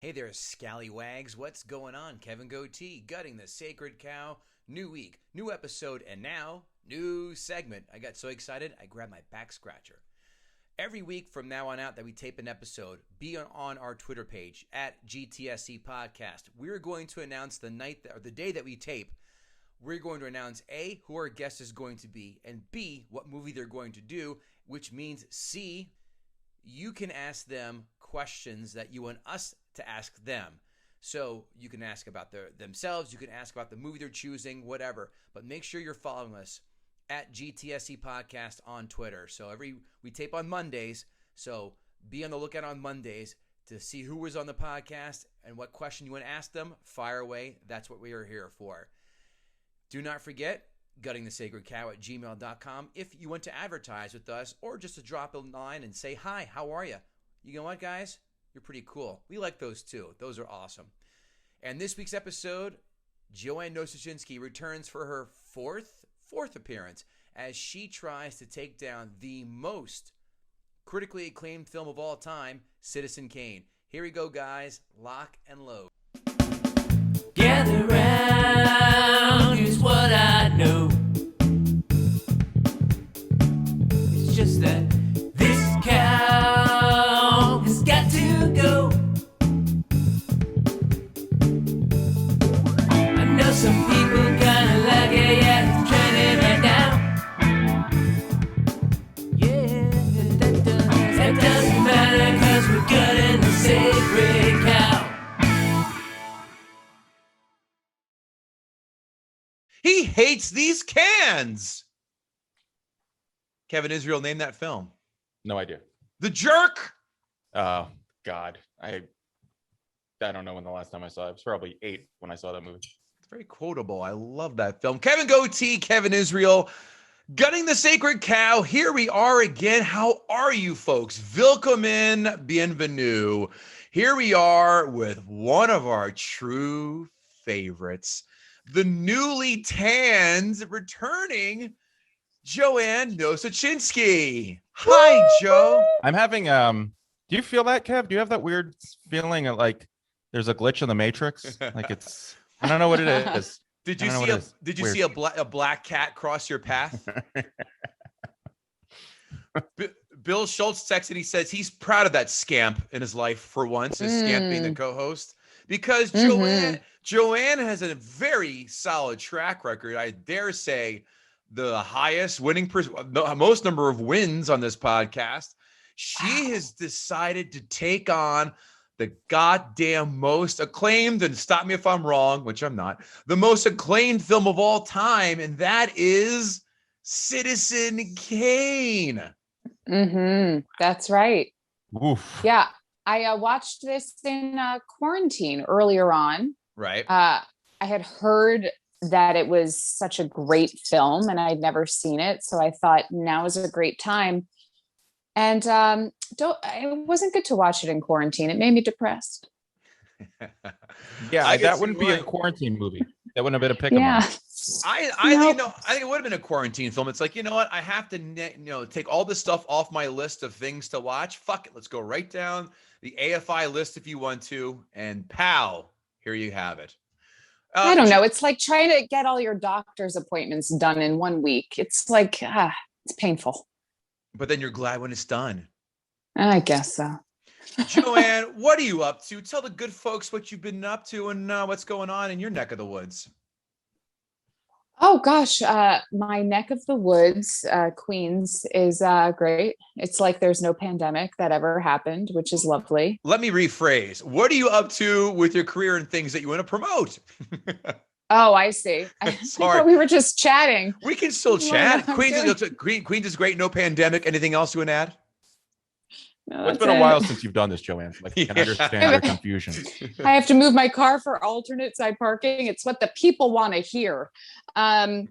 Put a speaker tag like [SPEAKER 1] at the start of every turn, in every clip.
[SPEAKER 1] Hey there, scallywags. What's going on? Kevin Goatee, gutting the sacred cow. New week, new episode, and now, new segment. I got so excited, I grabbed my back scratcher. Every week from now on out that we tape an episode, be on our Twitter page at GTSC Podcast. We're going to announce the day that we tape. We're going to announce A, who our guest is going to be, and B, what movie they're going to do, which means C, you can ask them questions that you want us to ask them. So you can ask about themselves, you can ask about the movie they're choosing, whatever. But make sure you're following us at GTSC Podcast on Twitter. So we tape on Mondays, so be on the lookout on Mondays to see who was on the podcast and what question you want to ask them. Fire away. That's what we are here for. Do not forget, guttingthesacredcow@gmail.com if you want to advertise with us or just to drop a line and say, hi, how are you? You know what, guys? You're pretty cool. We like those too. Those are awesome. And this week's episode, Joanne Nosuchinsky returns for her fourth appearance as she tries to take down the most critically acclaimed film of all time, Citizen Kane. Here we go, guys. Lock and load.
[SPEAKER 2] Gather round, here's what I know. It's just that this cow has got to go. I know some people kinda like it, yeah, it's trending right now. Yeah, that doesn't matter, 'cause we're gutting the sacred cow.
[SPEAKER 1] He hates these cans. Kevin Israel, name that film.
[SPEAKER 3] No idea.
[SPEAKER 1] The Jerk.
[SPEAKER 3] Oh, God. I don't know when the last time I saw it. It was probably 8 when I saw that movie.
[SPEAKER 1] It's very quotable. I love that film. Kevin Goatee, Kevin Israel, gutting the sacred cow. Here we are again. How are you, folks? Willkommen, bienvenue. Here we are with one of our true favorites, the newly tanned, returning Joanne Nosuchinsky. Hi, Joe.
[SPEAKER 3] I'm having do you feel that, Kev? Do you have that weird feeling of like there's a glitch in the Matrix? Like it's I don't know what it is.
[SPEAKER 1] Did you see a black cat cross your path? Bill Schulz texted. He says he's proud of that scamp in his life for once, his scamp being the co-host, because Joanne has a very solid track record. I dare say the highest winning most number of wins on this podcast. She has decided to take on the goddamn most acclaimed, and stop me if I'm wrong, which I'm not, the most acclaimed film of all time, and that is Citizen Kane.
[SPEAKER 4] That's right.
[SPEAKER 3] Oof.
[SPEAKER 4] Yeah, I watched this in quarantine earlier on.
[SPEAKER 1] Right.
[SPEAKER 4] I had heard that it was such a great film, and I'd never seen it, so I thought now is a great time. And it wasn't good to watch it in quarantine. It made me depressed.
[SPEAKER 3] Yeah, that wouldn't be a quarantine movie. That wouldn't have been a pick 'em
[SPEAKER 4] Yeah.
[SPEAKER 3] up.
[SPEAKER 1] I think it would have been a quarantine film. It's like, you know what? I have to, take all this stuff off my list of things to watch. Fuck it. Let's go right down the AFI list if you want to. And pow, here you have it.
[SPEAKER 4] I don't know. It's like trying to get all your doctor's appointments done in 1 week. It's like, it's painful.
[SPEAKER 1] But then you're glad when it's done.
[SPEAKER 4] I guess so.
[SPEAKER 1] Joanne, what are you up to? Tell the good folks what you've been up to and what's going on in your neck of the woods.
[SPEAKER 4] Oh gosh, my neck of the woods, Queens, is great. It's like there's no pandemic that ever happened, which is lovely.
[SPEAKER 1] Let me rephrase. What are you up to with your career and things that you want to promote?
[SPEAKER 4] Oh, I see. I thought we were just chatting.
[SPEAKER 1] We can still chat. Queens is great. No pandemic. Anything else you want to add?
[SPEAKER 4] No,
[SPEAKER 3] It's been a while since you've done this, Joanne. Like, I can understand your confusion.
[SPEAKER 4] I have to move my car for alternate side parking. It's what the people want to hear. No,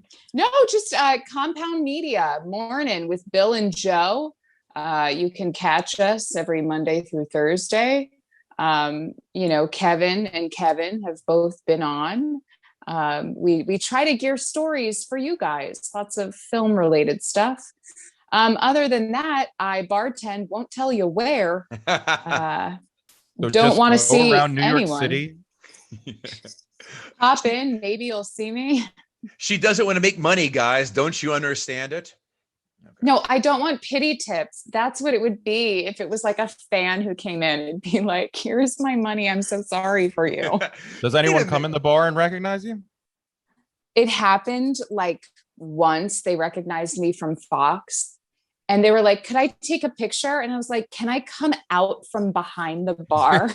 [SPEAKER 4] just Compound Media, Mornin with Bill and Joe. You can catch us every Monday through Thursday. Kevin and Kevin have both been on. We try to gear stories for you guys, lots of film related stuff. Other than that, I bartend, won't tell you where.
[SPEAKER 3] So
[SPEAKER 4] don't
[SPEAKER 3] just
[SPEAKER 4] want to
[SPEAKER 3] go
[SPEAKER 4] see
[SPEAKER 3] around New York
[SPEAKER 4] anyone.
[SPEAKER 3] City.
[SPEAKER 4] Pop in, maybe you'll see me.
[SPEAKER 1] She doesn't want to make money, guys. Don't you understand it?
[SPEAKER 4] No, I don't want pity tips. That's what it would be if it was like a fan who came in and be like, here's my money. I'm so sorry for you.
[SPEAKER 3] Does anyone come in the bar and recognize you?
[SPEAKER 4] It happened like once. They recognized me from Fox and they were like, could I take a picture? And I was like, can I come out from behind the bar?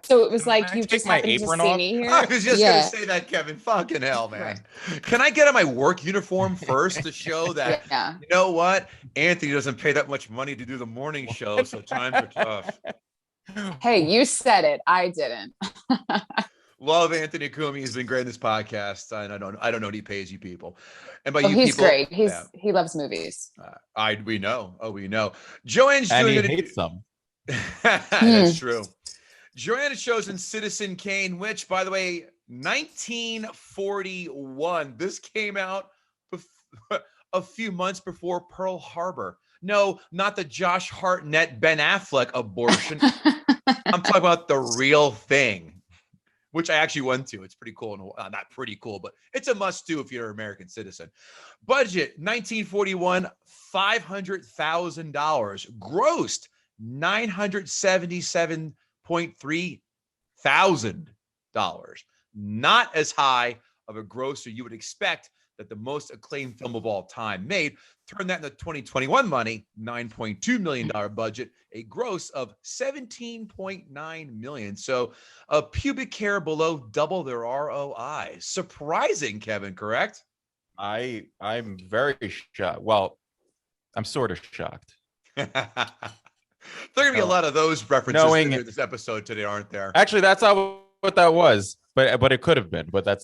[SPEAKER 4] So it was like,
[SPEAKER 3] Can I
[SPEAKER 4] you
[SPEAKER 3] take
[SPEAKER 4] just
[SPEAKER 3] my
[SPEAKER 4] happened to
[SPEAKER 3] apron
[SPEAKER 4] see
[SPEAKER 3] off?
[SPEAKER 4] me here.
[SPEAKER 1] I was just
[SPEAKER 4] Yeah.
[SPEAKER 1] going to say that, Kevin. Fucking hell, man. Can I get on my work uniform first to show that,
[SPEAKER 4] Yeah.
[SPEAKER 1] you know what? Anthony doesn't pay that much money to do the morning show, so times are tough.
[SPEAKER 4] Hey, you said it. I didn't.
[SPEAKER 1] Love Anthony Kumi. He's been great in this podcast. And I don't know what he pays you people. And by
[SPEAKER 4] Oh,
[SPEAKER 1] you
[SPEAKER 4] he's
[SPEAKER 1] people,
[SPEAKER 4] great. He loves movies.
[SPEAKER 1] we know. Oh, we know. Joanne's
[SPEAKER 3] And he
[SPEAKER 1] doing
[SPEAKER 3] hates them.
[SPEAKER 1] That's true. Joanne has chosen Citizen Kane, which, by the way, 1941. This came out a few months before Pearl Harbor. No, not the Josh Hartnett, Ben Affleck abortion. I'm talking about the real thing, which I actually went to. It's pretty cool. Not pretty cool, but it's a must-do if you're an American citizen. Budget, 1941, $500,000. Grossed, $977.3 thousand. Not as high of a grosser you would expect that the most acclaimed film of all time made. Turn that into 2021 money, $9.2 million budget, a gross of $17.9 million. So a pubic hair below double their ROI. Surprising, Kevin, correct?
[SPEAKER 3] I'm very shocked. Well, I'm sort of shocked.
[SPEAKER 1] There are going to be a lot of those references in this episode today, aren't there?
[SPEAKER 3] Actually, that's not what that was, but it could have been. But that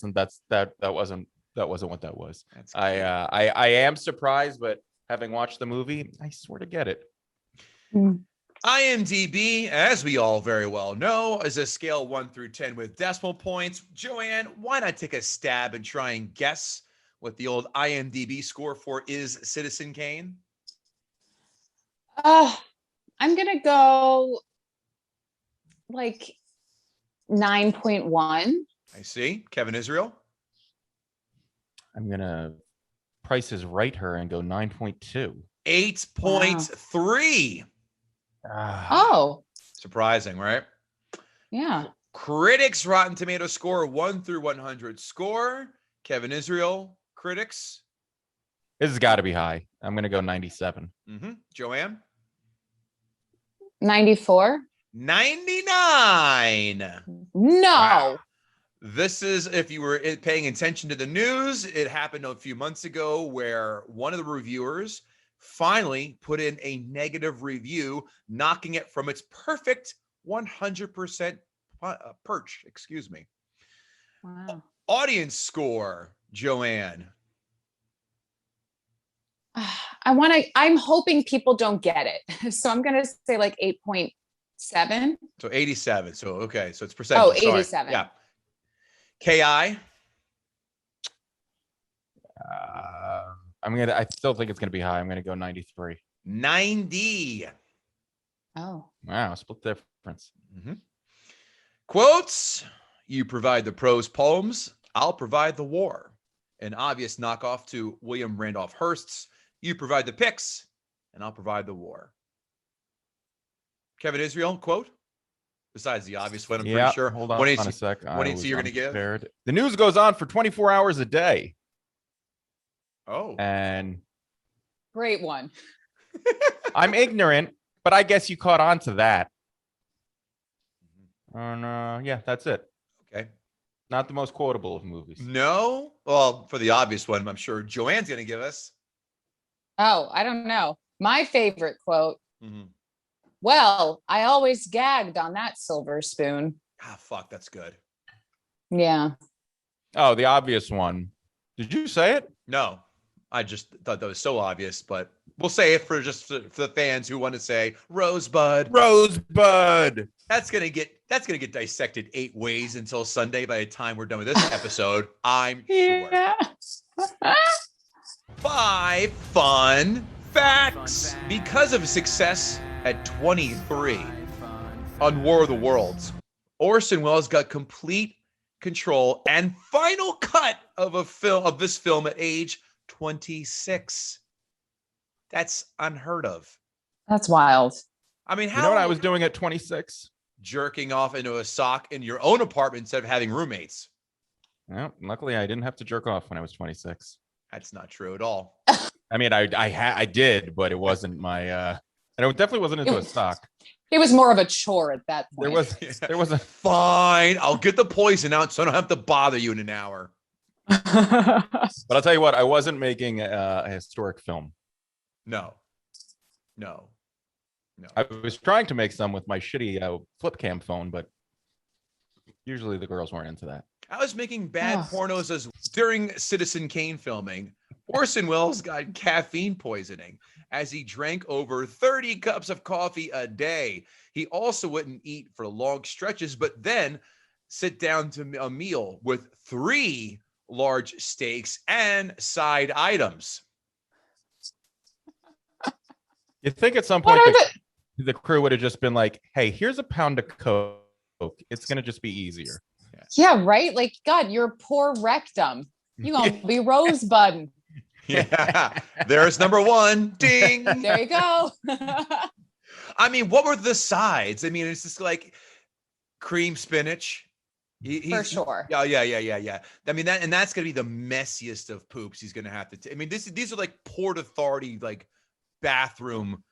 [SPEAKER 3] wasn't what that was. I am surprised, but having watched the movie, I sort of get it.
[SPEAKER 1] IMDb, as we all very well know, is a scale 1 through 10 with decimal points. Joanne, why not take a stab and try and guess what the old IMDb score for is Citizen Kane?
[SPEAKER 4] I'm gonna go like 9.1.
[SPEAKER 1] I see. Kevin Israel?
[SPEAKER 3] I'm gonna Price is Right her and go 9.2.
[SPEAKER 1] 8.3.
[SPEAKER 4] Oh,
[SPEAKER 1] Surprising, right?
[SPEAKER 4] yeah.
[SPEAKER 1] Critics Rotten Tomato score 1 through 100 score. Kevin Israel, critics.
[SPEAKER 3] This has got to be high. I'm gonna go 97.
[SPEAKER 1] Joanne?
[SPEAKER 4] 94.
[SPEAKER 1] 99.
[SPEAKER 4] No.
[SPEAKER 1] Wow. This is, if you were paying attention to the news, it happened a few months ago where one of the reviewers finally put in a negative review, knocking it from its perfect 100% perch. Excuse me.
[SPEAKER 4] Wow.
[SPEAKER 1] Audience score, Joanne.
[SPEAKER 4] I'm hoping people don't get it. So I'm going to say like 8.7.
[SPEAKER 1] So 87. So, okay. So it's percentage.
[SPEAKER 4] Oh,
[SPEAKER 1] Sorry.
[SPEAKER 4] 87.
[SPEAKER 1] Yeah. KI.
[SPEAKER 3] I still think it's gonna be high. I'm gonna go 93.
[SPEAKER 1] 90.
[SPEAKER 4] Oh.
[SPEAKER 3] Wow, split difference.
[SPEAKER 1] Quotes. You provide the prose poems. I'll provide the war. An obvious knockoff to William Randolph Hearst's You provide the pics, and I'll provide the war. Kevin Israel, quote. Besides the obvious one, I'm pretty sure.
[SPEAKER 3] Hold on, a sec.
[SPEAKER 1] What answer you're going to give?
[SPEAKER 3] The news goes on for 24 hours a day.
[SPEAKER 1] Oh.
[SPEAKER 3] And
[SPEAKER 4] Great one.
[SPEAKER 3] I'm ignorant, but I guess you caught on to that. And yeah, that's it.
[SPEAKER 1] Okay.
[SPEAKER 3] Not the most quotable of movies.
[SPEAKER 1] No? Well, for the obvious one, I'm sure Joanne's going to give us.
[SPEAKER 4] Oh, I don't know. My favorite quote. Well, I always gagged on that silver spoon.
[SPEAKER 1] Ah, fuck, that's good.
[SPEAKER 4] Yeah.
[SPEAKER 3] Oh, the obvious one. Did you say it?
[SPEAKER 1] No, I just thought that was so obvious, but we'll say it for the fans who want to say Rosebud.
[SPEAKER 3] Rosebud.
[SPEAKER 1] That's gonna get dissected 8 ways until Sunday by the time we're done with this episode. I'm sure.
[SPEAKER 4] Yeah.
[SPEAKER 1] 5 fun facts. Because of success at 23, on War of the Worlds, Orson Welles got complete control and final cut of this film at age 26. That's unheard of.
[SPEAKER 4] That's wild.
[SPEAKER 1] I mean,
[SPEAKER 3] You know what I was doing at 26?
[SPEAKER 1] Jerking off into a sock in your own apartment instead of having roommates.
[SPEAKER 3] Well, luckily I didn't have to jerk off when I was 26.
[SPEAKER 1] That's not true at all.
[SPEAKER 3] I mean, I did, but it wasn't my and it definitely wasn't into a sock.
[SPEAKER 4] It was more of a chore at that point.
[SPEAKER 3] There was a
[SPEAKER 1] Fine. I'll get the poison out so I don't have to bother you in an hour.
[SPEAKER 3] But I'll tell you what, I wasn't making a historic film.
[SPEAKER 1] No.
[SPEAKER 3] I was trying to make some with my shitty flip cam phone, but usually the girls weren't into that.
[SPEAKER 1] I was making bad pornos as during Citizen Kane filming. Orson Welles got caffeine poisoning as he drank over 30 cups of coffee a day. He also wouldn't eat for long stretches, but then sit down to a meal with 3 large steaks and side items.
[SPEAKER 3] You think at some point the crew would have just been like, hey, here's a pound of Coke. It's going to just be easier.
[SPEAKER 4] Yeah, right? Like, God, your poor rectum. You gonna be Rosebud.
[SPEAKER 1] Yeah, there's number 1. Ding.
[SPEAKER 4] There you go.
[SPEAKER 1] I mean, what were the sides? I mean, it's just like cream spinach.
[SPEAKER 4] For sure.
[SPEAKER 1] Yeah. I mean, that's gonna be the messiest of poops he's gonna have to. I mean, these are like Port Authority, like bathroom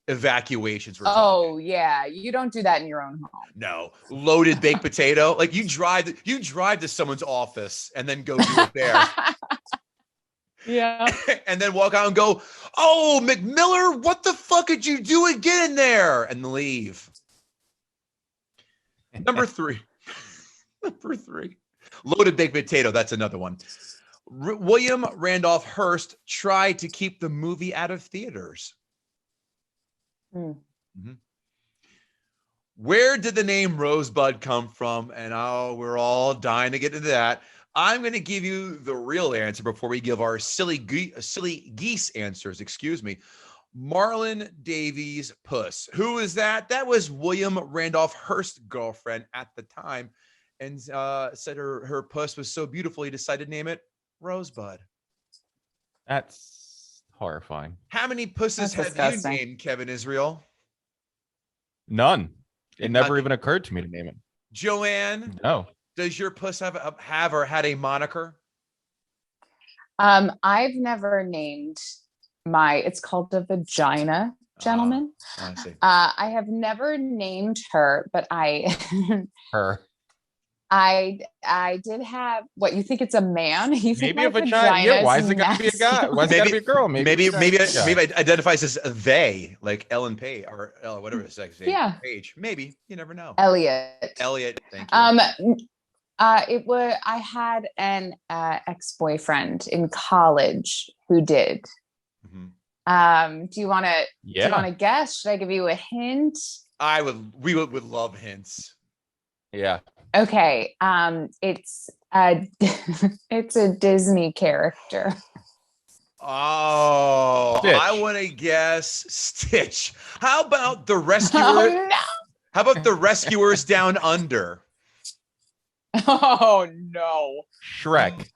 [SPEAKER 1] evacuations.
[SPEAKER 4] Yeah, you don't do that in your own home.
[SPEAKER 1] No, loaded baked potato. Like you drive to someone's office and then go do it there.
[SPEAKER 4] Yeah.
[SPEAKER 1] And then walk out and go, oh, McMiller, what the fuck did you do again in there? And leave. Number 3. Loaded baked potato. That's another one. William Randolph Hearst tried to keep the movie out of theaters. Mm-hmm. Where did the name Rosebud come from? And we're all dying to get into that. I'm going to give you the real answer before we give our silly geese answers. Excuse me. Marlon Davies' puss. Who is that? That was William Randolph Hearst's girlfriend at the time, and said her puss was so beautiful he decided to name it Rosebud.
[SPEAKER 3] That's horrifying.
[SPEAKER 1] How many pusses have you named, Kevin Israel?
[SPEAKER 3] None. It never even occurred to me to name it.
[SPEAKER 1] Joanne?
[SPEAKER 3] No.
[SPEAKER 1] Does your puss have or had a moniker?
[SPEAKER 4] I've never named it's called a vagina, gentlemen.
[SPEAKER 1] I see.
[SPEAKER 4] I have never named her, but
[SPEAKER 3] her.
[SPEAKER 1] I
[SPEAKER 4] did have what you think it's a man.
[SPEAKER 3] Maybe a vagina. Yeah, why is it gotta be a guy? Why is it gotta be a girl?
[SPEAKER 1] Maybe it identifies as they, like Ellen Page or whatever the sex name.
[SPEAKER 4] Yeah.
[SPEAKER 1] Page. Maybe you never know.
[SPEAKER 4] Elliot.
[SPEAKER 1] Thank you.
[SPEAKER 4] I had an ex-boyfriend in college who did. Mm-hmm. Do you want to guess? Should I give you a hint?
[SPEAKER 1] We would love hints.
[SPEAKER 3] Yeah.
[SPEAKER 4] Okay. It's a Disney character.
[SPEAKER 1] Oh,
[SPEAKER 3] Stitch.
[SPEAKER 1] I want to guess Stitch. How about the rescuer?
[SPEAKER 4] Oh, no.
[SPEAKER 1] How about the Rescuers Down Under?
[SPEAKER 4] Oh no.
[SPEAKER 3] Shrek.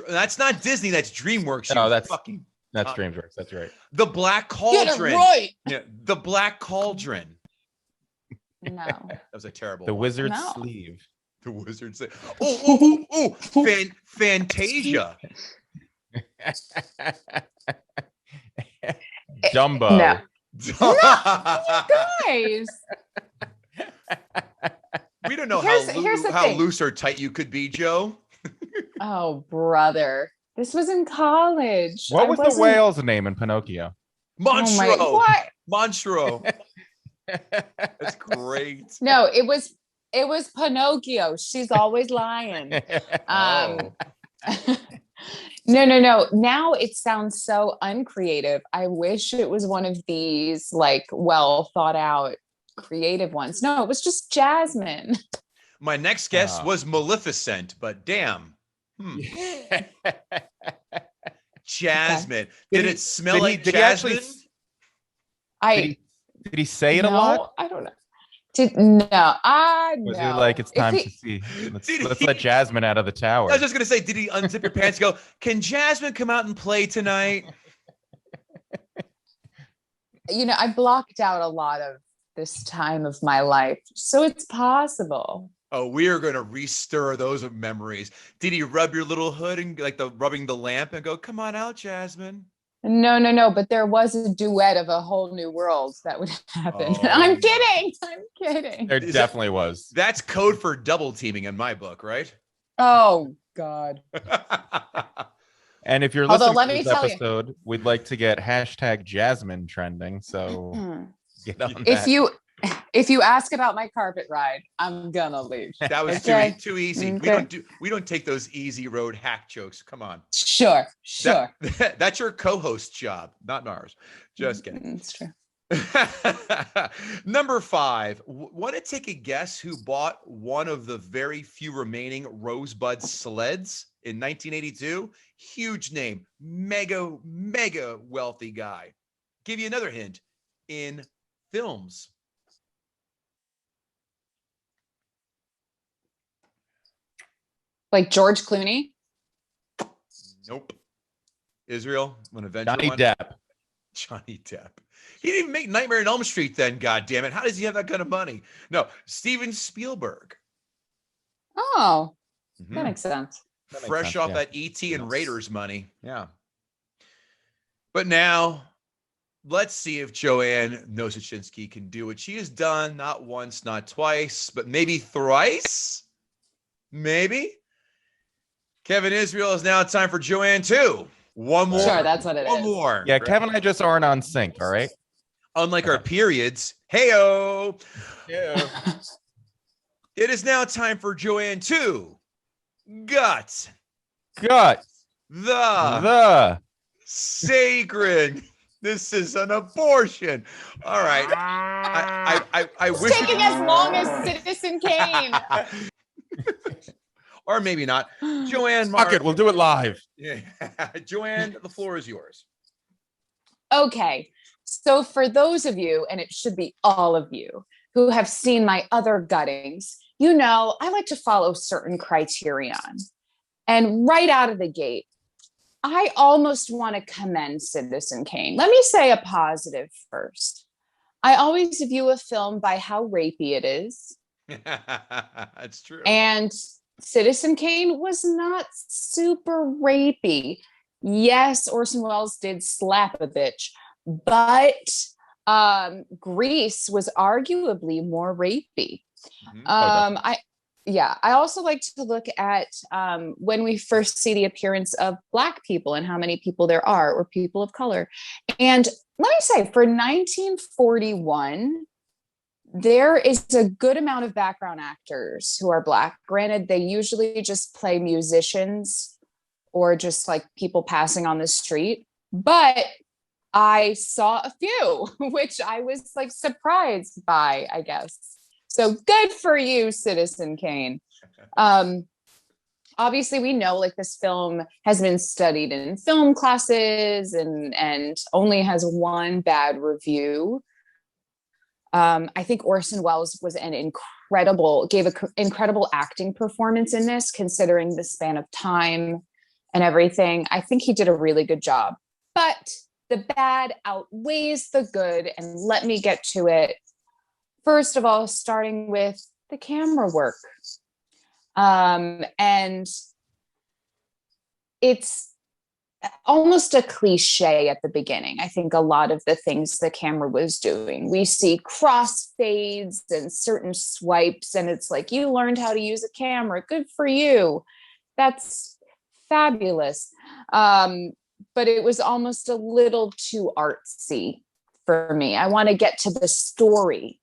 [SPEAKER 1] That's not Disney. That's DreamWorks.
[SPEAKER 3] No, that's DreamWorks. That's right.
[SPEAKER 1] The Black Cauldron.
[SPEAKER 4] Get it right.
[SPEAKER 1] Yeah, the Black Cauldron.
[SPEAKER 4] No.
[SPEAKER 1] That was a terrible.
[SPEAKER 3] The
[SPEAKER 1] one.
[SPEAKER 3] Wizard's Sleeve.
[SPEAKER 1] The Wizard's Sleeve. Oh. Fantasia.
[SPEAKER 3] Dumbo.
[SPEAKER 4] No. You guys.
[SPEAKER 1] We don't know
[SPEAKER 4] Here's the
[SPEAKER 1] how
[SPEAKER 4] thing.
[SPEAKER 1] loose or tight you could be, Joe.
[SPEAKER 4] Oh, brother. This was in college.
[SPEAKER 3] What was the whale's name in Pinocchio?
[SPEAKER 1] Monstro.
[SPEAKER 4] What?
[SPEAKER 1] Monstro. That's great.
[SPEAKER 4] No, it was Pinocchio. She's always lying. No. Now it sounds so uncreative. I wish it was one of these like well thought out creative ones. No, it was just Jasmine.
[SPEAKER 1] My next guess was Maleficent, but damn. Jasmine. Okay. Did it smell like Jasmine?
[SPEAKER 3] Did he say it a lot?
[SPEAKER 4] I don't know. No,
[SPEAKER 3] Was
[SPEAKER 4] no.
[SPEAKER 3] it like it's
[SPEAKER 4] If
[SPEAKER 3] time
[SPEAKER 4] he-
[SPEAKER 3] to see? Let's,
[SPEAKER 1] Did
[SPEAKER 3] let's
[SPEAKER 1] he-
[SPEAKER 3] let Jasmine out of the tower.
[SPEAKER 1] I was just gonna say, did he unzip your pants and go, can Jasmine come out and play tonight?
[SPEAKER 4] I blocked out a lot of this time of my life, so it's possible.
[SPEAKER 1] Oh, we are going to restir those memories. Did he rub your little hood and like rubbing the lamp and go, come on out, Jasmine?
[SPEAKER 4] No, but there was a duet of A Whole New World that would happen.
[SPEAKER 1] Oh.
[SPEAKER 4] I'm kidding.
[SPEAKER 3] There definitely was.
[SPEAKER 1] That's code for double teaming in my book, right?
[SPEAKER 4] Oh God.
[SPEAKER 3] And if you're
[SPEAKER 4] Although,
[SPEAKER 3] listening
[SPEAKER 4] let
[SPEAKER 3] to
[SPEAKER 4] me
[SPEAKER 3] this
[SPEAKER 4] tell you-
[SPEAKER 3] episode, we'd like to get hashtag Jasmine trending. So get on
[SPEAKER 4] If
[SPEAKER 3] that.
[SPEAKER 4] if you ask about my carpet ride, I'm gonna leave.
[SPEAKER 1] That was
[SPEAKER 4] Okay.
[SPEAKER 1] too easy.
[SPEAKER 4] Okay.
[SPEAKER 1] We don't take those easy road hack jokes. Come on.
[SPEAKER 4] Sure.
[SPEAKER 1] That's your co-host job, not ours. Just kidding.
[SPEAKER 4] It's true.
[SPEAKER 1] Number 5. Want to take a guess who bought one of the very few remaining Rosebud sleds in 1982? Huge name, mega wealthy guy. Give you another hint. In films.
[SPEAKER 4] Like George Clooney.
[SPEAKER 1] Nope. Israel, want to venture
[SPEAKER 3] Johnny
[SPEAKER 1] one?
[SPEAKER 3] Depp.
[SPEAKER 1] Johnny Depp. He didn't even make Nightmare on Elm Street then, God damn it. How does he have that kind of money? No, Steven Spielberg.
[SPEAKER 4] Oh,
[SPEAKER 1] Mhm.
[SPEAKER 4] that makes sense.
[SPEAKER 3] That makes
[SPEAKER 1] Fresh
[SPEAKER 3] sense,
[SPEAKER 1] off
[SPEAKER 3] yeah.
[SPEAKER 1] that E.T. and Raiders money. Yeah. But now, let's see if Joanne Nosuchinsky can do what she has done, not once, not twice, but maybe thrice? Maybe? Kevin Israel, is now time for Joanne 2. One more.
[SPEAKER 4] Sure, that's what it
[SPEAKER 1] One
[SPEAKER 4] is.
[SPEAKER 1] more.
[SPEAKER 3] Yeah, Kevin and I just aren't on sync, all right?
[SPEAKER 1] Unlike our periods. Hey-o.
[SPEAKER 3] Yeah.
[SPEAKER 1] It is now time for Joanne 2. Gut.
[SPEAKER 3] Gut.
[SPEAKER 1] The sacred. This is an abortion. All right. I
[SPEAKER 4] It's
[SPEAKER 1] wish we
[SPEAKER 4] taking
[SPEAKER 1] could-
[SPEAKER 4] as long as Citizen Kane.
[SPEAKER 1] or maybe not. Joanne,
[SPEAKER 3] Fuck it, we'll do it live.
[SPEAKER 1] Yeah. Joanne, the floor is yours.
[SPEAKER 4] Okay. So for those of you, and it should be all of you, who have seen my other guttings, I like to follow certain criterion. And right out of the gate, I almost want to commend Citizen Kane. Let me say a positive first. I always view a film by how rapey it is.
[SPEAKER 1] That's true.
[SPEAKER 4] And Citizen Kane was not super rapey. Yes, Orson Welles did slap a bitch, but Grease was arguably more rapey.
[SPEAKER 1] Mhm.
[SPEAKER 4] I also like to look at when we first see the appearance of Black people and how many people there are, or people of color. And let me say, for 1941, there is a good amount of background actors who are Black. Granted, they usually just play musicians or just like people passing on the street, but I saw a few, which I was like surprised by, I guess. So good for you, Citizen Kane. Obviously, we know like this film has been studied in film classes and only has one bad review. I think Orson Welles was gave an incredible acting performance in this, considering the span of time and everything. I think he did a really good job, but the bad outweighs the good. And let me get to it. First of all, starting with the camera work. And it's almost a cliche at the beginning. I think a lot of the things the camera was doing, we see crossfades and certain swipes, and it's like, you learned how to use a camera. Good for you. That's fabulous. But it was almost a little too artsy for me. I want to get to the story.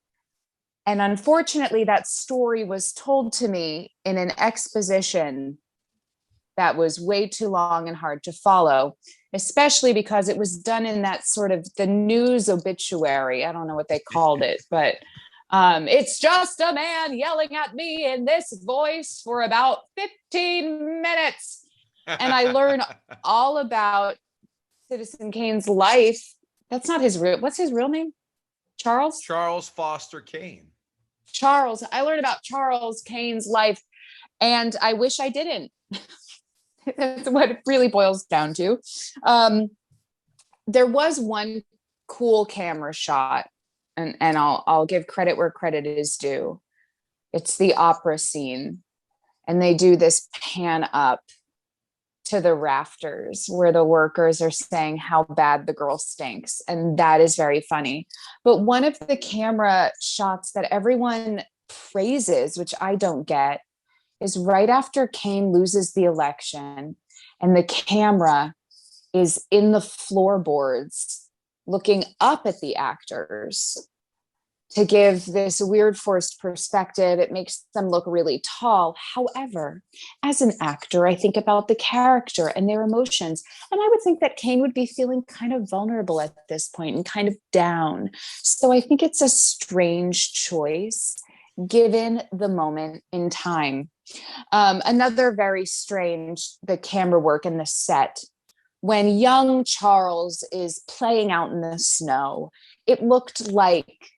[SPEAKER 4] And unfortunately, that story was told to me in an exposition that was way too long and hard to follow, especially because it was done in that sort of the news obituary. I don't know what they called it, but it's just a man yelling at me in this voice for about 15 minutes. And I learned all about Citizen Kane's life. That's not his real, what's his real name? Charles
[SPEAKER 1] Foster Kane.
[SPEAKER 4] Charles. I learned about Charles Kane's life, and I wish I didn't. That's what it really boils down to. There was one cool camera shot, and I'll give credit where credit is due. It's the opera scene, and they do this pan up to the rafters where the workers are saying how bad the girl stinks, and that is very funny. But one of the camera shots that everyone praises, which I don't get, is right after Kane loses the election, and the camera is in the floorboards looking up at the actors to give this weird forced perspective. It makes them look really tall. However, as an actor, I think about the character and their emotions. And I would think that Kane would be feeling kind of vulnerable at this point and kind of down. So I think it's a strange choice given the moment in time. Another very strange, the camera work in the set. When young Charles is playing out in the snow, it looked like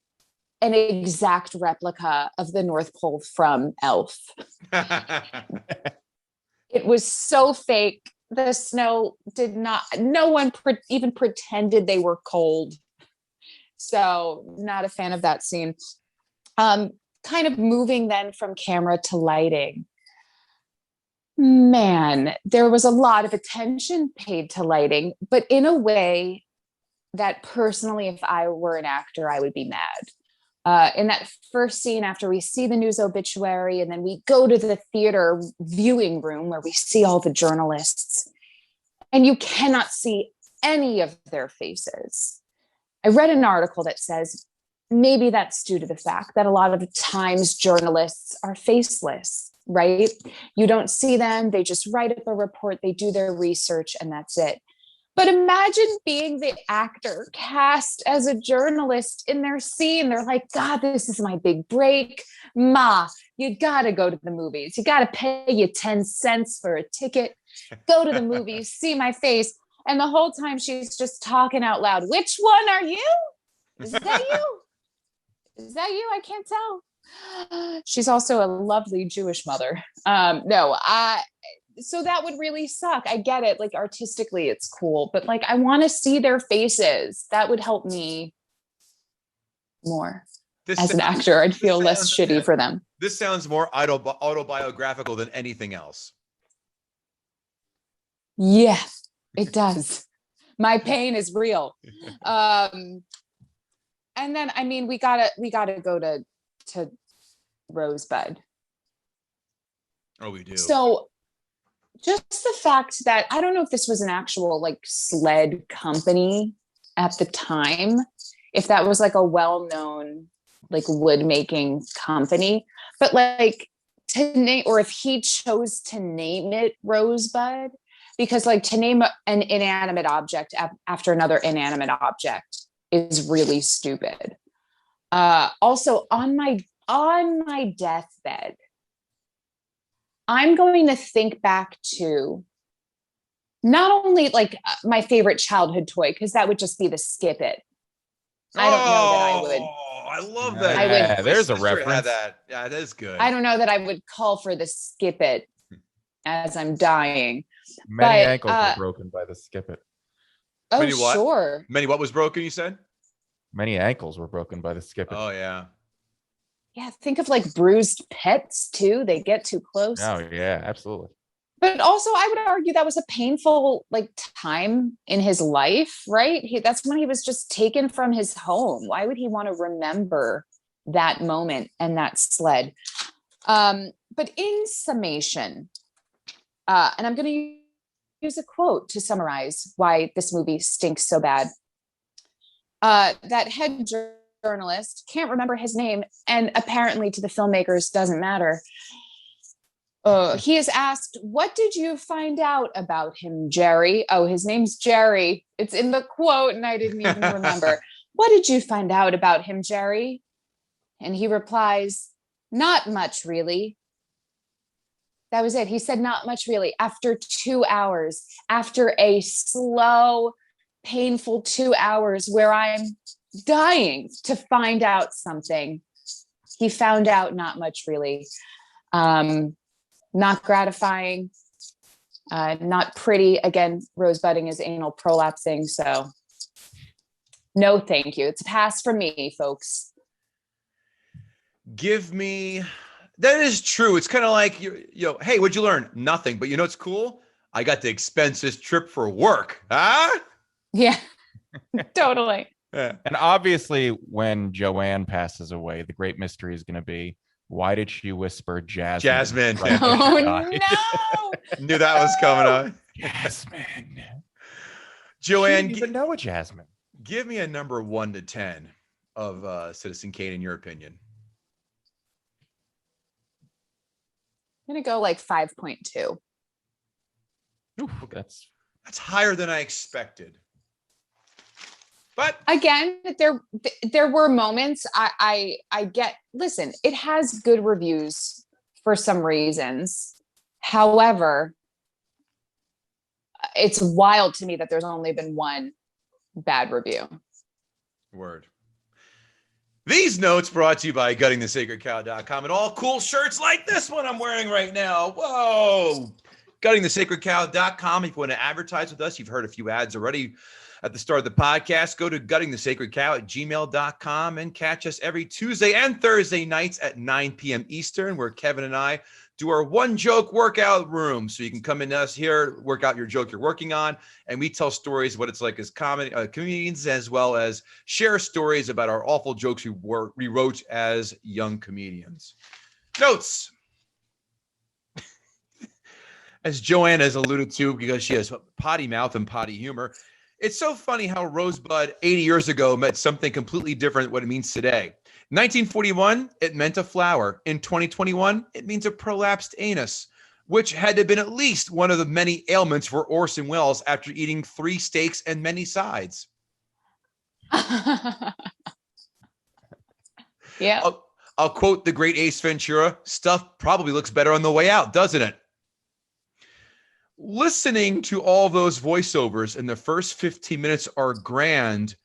[SPEAKER 4] an exact replica of the North Pole from Elf. It was so fake. The snow did not, no one even pretended they were cold. So not a fan of that scene. Kind of moving then from camera to lighting. Man, there was a lot of attention paid to lighting, but in a way that personally, if I were an actor, I would be mad. In that first scene, after we see the news obituary, and then we go to the theater viewing room where we see all the journalists, and you cannot see any of their faces. I read an article that says maybe that's due to the fact that a lot of the times journalists are faceless, right? You don't see them. They just write up a report. They do their research, and that's it. But imagine being the actor cast as a journalist in their scene. They're like, God, this is my big break. Ma, you got to go to the movies. You got to pay you 10 cents for a ticket. Go to the movies, see my face. And the whole time she's just talking out loud. Which one are you? Is that you? Is that you? I can't tell. She's also a lovely Jewish mother. So that would really suck. I get it. Like artistically, it's cool, but like, I want to see their faces. That would help me more. As an actor, I'd feel less shitty for them.
[SPEAKER 1] This sounds more autobiographical than anything else.
[SPEAKER 4] Yeah, it does. My pain is real. And then, I mean, we gotta go to Rosebud.
[SPEAKER 1] Oh, we do.
[SPEAKER 4] So just the fact that, I don't know if this was an actual like sled company at the time, if that was like a well-known like wood making company, but like to name, or if he chose to name it Rosebud, because like to name an inanimate object after another inanimate object is really stupid. Also on my deathbed, I'm going to think back to not only like my favorite childhood toy, because that would just be the Skip It. I don't know that I would.
[SPEAKER 1] I love that.
[SPEAKER 3] Yeah, there's a reference.
[SPEAKER 1] That. Yeah, that is good.
[SPEAKER 4] I don't know that I would call for the Skip It as I'm dying.
[SPEAKER 3] Many ankles were broken by the Skip It.
[SPEAKER 4] Oh,
[SPEAKER 1] Many what?
[SPEAKER 4] Sure.
[SPEAKER 1] Many what was broken, you said?
[SPEAKER 3] Many ankles were broken by the Skip It.
[SPEAKER 1] Oh, yeah.
[SPEAKER 4] Yeah, think of like bruised pets too. They get too close.
[SPEAKER 3] Oh, yeah, absolutely.
[SPEAKER 4] But also, I would argue that was a painful like time in his life, right? That's when he was just taken from his home. Why would he want to remember that moment and that sled? But in summation, and I'm going to use a quote to summarize why this movie stinks so bad. That head journalist, can't remember his name, and apparently to the filmmakers doesn't matter. He is asked, what did you find out about him, Jerry? Oh, his name's Jerry. It's in the quote and I didn't even remember. What did you find out about him, Jerry? And he replies, not much, really. That was it. He said, not much, really. After 2 hours, after a slow, painful 2 hours where I'm dying to find out something, he found out not much really. Not gratifying, not pretty. Again, rosebudding is anal prolapsing. So no, thank you. It's a pass from me, folks.
[SPEAKER 1] Give me, that is true. It's kind of like, hey, what'd you learn? Nothing. But you know what's cool? I got to expense this trip for work. Huh?
[SPEAKER 4] Yeah, totally.
[SPEAKER 1] Yeah.
[SPEAKER 3] And obviously, when Joanne passes away, the great mystery is going to be, why did she whisper Jasmine?
[SPEAKER 1] Jasmine.
[SPEAKER 3] Right
[SPEAKER 4] Oh,
[SPEAKER 3] now?
[SPEAKER 4] no.
[SPEAKER 1] Knew that was coming on.
[SPEAKER 3] Jasmine.
[SPEAKER 1] Joanne,
[SPEAKER 3] She didn't even know a Jasmine.
[SPEAKER 1] give me a number 1 to 10 of Citizen Kane, in your opinion.
[SPEAKER 4] I'm going to go like 5.2.
[SPEAKER 3] Ooh, that's
[SPEAKER 1] higher than I expected. But
[SPEAKER 4] Again, there were moments I get, listen, it has good reviews for some reasons. However, it's wild to me that there's only been one bad review.
[SPEAKER 1] word. These notes brought to you by guttingthesacredcow.com and all cool shirts like this one I'm wearing right now. Whoa. Guttingthesacredcow.com. If you want to advertise with us, you've heard a few ads already at the start of the podcast. Go to guttingthesacredcow@gmail.com and catch us every Tuesday and Thursday nights at 9 p.m. Eastern, where Kevin and I do our one joke workout room. So you can come in us here, work out your joke you're working on, and we tell stories what it's like as comedians, as well as share stories about our awful jokes we wrote as young comedians. Notes. As Joanne has alluded to, because she has potty mouth and potty humor, it's so funny how Rosebud 80 years ago meant something completely different than what it means today. 1941, it meant a flower. In 2021, it means a prolapsed anus, which had to have been at least one of the many ailments for Orson Welles after eating 3 steaks and many sides.
[SPEAKER 4] Yeah.
[SPEAKER 1] I'll quote the great Ace Ventura, stuff probably looks better on the way out, doesn't it? Listening to all those voiceovers in the first 15 minutes are grand,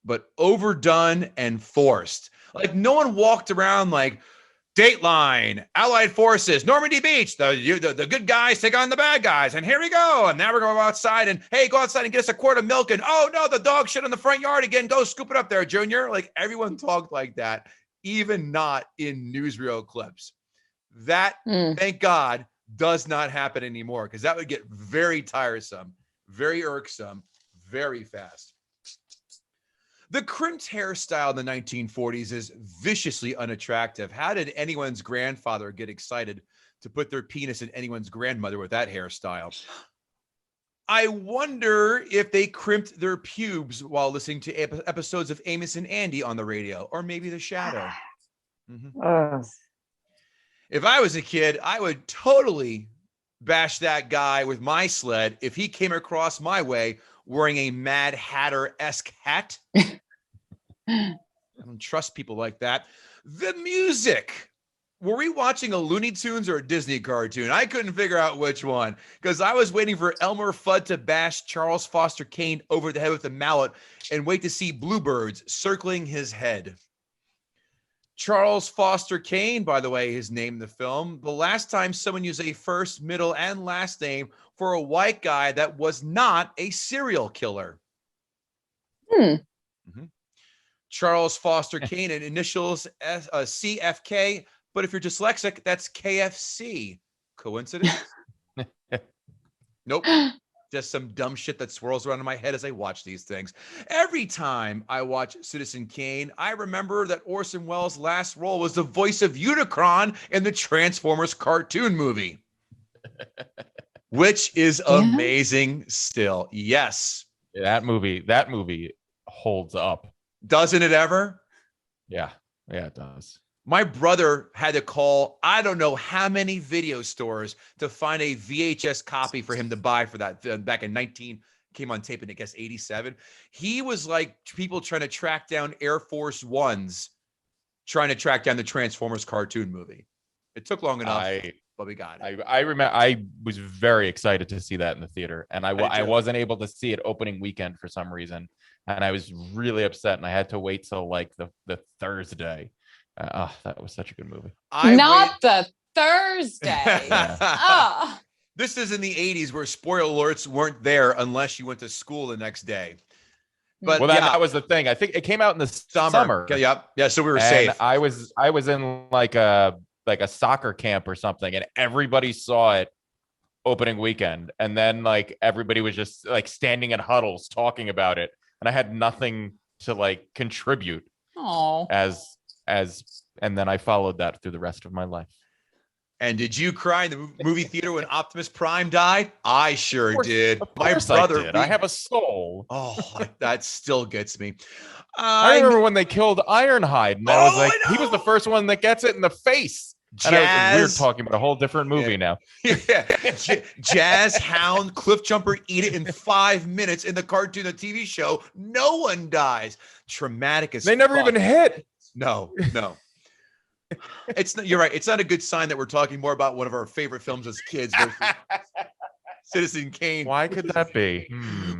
[SPEAKER 1] but overdone and forced. Like no one walked around like, Dateline, Allied Forces, Normandy Beach, the good guys take on the bad guys, and here we go. And now we're going outside and, hey, go outside and get us a quart of milk. And, oh, no, the dog shit in the front yard again. Go scoop it up there, Junior. Like everyone talked like that, even not in newsreel clips. That, thank God, does not happen anymore, because that would get very tiresome, very irksome, very fast. The crimped hairstyle in the 1940s is viciously unattractive. How did anyone's grandfather get excited to put their penis in anyone's grandmother with that hairstyle? I wonder if they crimped their pubes while listening to episodes of Amos and Andy on the radio, or maybe The Shadow. If I was a kid, I would totally bash that guy with my sled if he came across my way wearing a Mad Hatter-esque hat. I don't trust people like that. The music. Were we watching a Looney Tunes or a Disney cartoon? I couldn't figure out which one, because I was waiting for Elmer Fudd to bash Charles Foster Kane over the head with a mallet and wait to see bluebirds circling his head. Charles Foster Kane, by the way, his name in the film. The last time someone used a first, middle, and last name for a white guy that was not a serial killer. Charles Foster Kane, and initials CFK, but if you're dyslexic, that's KFC. Coincidence? Nope. Just some dumb shit that swirls around in my head as I watch these things. Every time I watch Citizen Kane, I remember that Orson Welles' last role was the voice of Unicron in the Transformers cartoon movie, which is amazing still. Yes.
[SPEAKER 3] That movie holds up.
[SPEAKER 1] Doesn't it ever?
[SPEAKER 3] Yeah, it does.
[SPEAKER 1] My brother had to call, I don't know how many video stores to find a VHS copy for him to buy for that back in came on tape in, I guess, 87. He was like people trying to track down Air Force Ones, trying to track down the Transformers cartoon movie. It took long enough, but we got it.
[SPEAKER 3] I remember I was very excited to see that in the theater, and I wasn't able to see it opening weekend for some reason. And I was really upset, and I had to wait till like the Thursday That was such a good movie.
[SPEAKER 4] Not the Thursday.
[SPEAKER 3] Yeah.
[SPEAKER 4] Oh.
[SPEAKER 1] This is in the 80s where spoiler alerts weren't there unless you went to school the next day. But
[SPEAKER 3] Well, that was the thing. I think it came out in the summer.
[SPEAKER 1] Okay, yep. Yeah, so we were
[SPEAKER 3] And
[SPEAKER 1] safe.
[SPEAKER 3] I was in like a soccer camp or something, and everybody saw it opening weekend. And then like everybody was just like standing in huddles talking about it. And I had nothing to like contribute and then I followed that through the rest of my life.
[SPEAKER 1] And did you cry in the movie theater when Optimus Prime died? I sure did. My brother
[SPEAKER 3] I did. I have a soul.
[SPEAKER 1] Oh, that still gets me.
[SPEAKER 3] I remember when they killed Ironhide, and I was like, he was the first one that gets it in the face. And we're talking about a whole different movie now.
[SPEAKER 1] Yeah. Jazz, Hound, Cliff Jumper, eat it in 5 minutes in the cartoon, the TV show. No one dies. Traumatic as
[SPEAKER 3] They never even hit.
[SPEAKER 1] No. It's not, you're right. It's not a good sign that we're talking more about one of our favorite films as kids versus Citizen Kane.
[SPEAKER 3] Why could that be?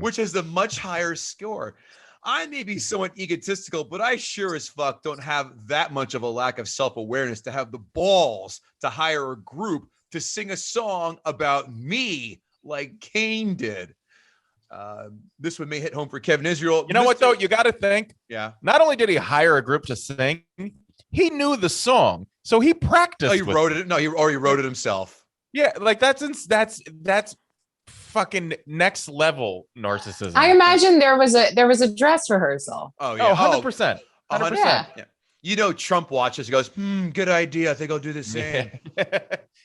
[SPEAKER 1] Which has the much higher score. I may be somewhat egotistical, but I sure as fuck don't have that much of a lack of self-awareness to have the balls to hire a group to sing a song about me like Kane did. This one may hit home for Kevin Israel.
[SPEAKER 3] You know what, though? You got to think.
[SPEAKER 1] Yeah.
[SPEAKER 3] Not only did he hire a group to sing, he knew the song, so he practiced.
[SPEAKER 1] Oh, he wrote it. No, he wrote it himself.
[SPEAKER 3] Yeah, like that's fucking next level narcissism.
[SPEAKER 4] I imagine there was a dress rehearsal.
[SPEAKER 1] Oh yeah,
[SPEAKER 3] 100%.
[SPEAKER 1] 100%.
[SPEAKER 4] Yeah.
[SPEAKER 1] You know, Trump watches. He goes, good idea. I think I'll do the same.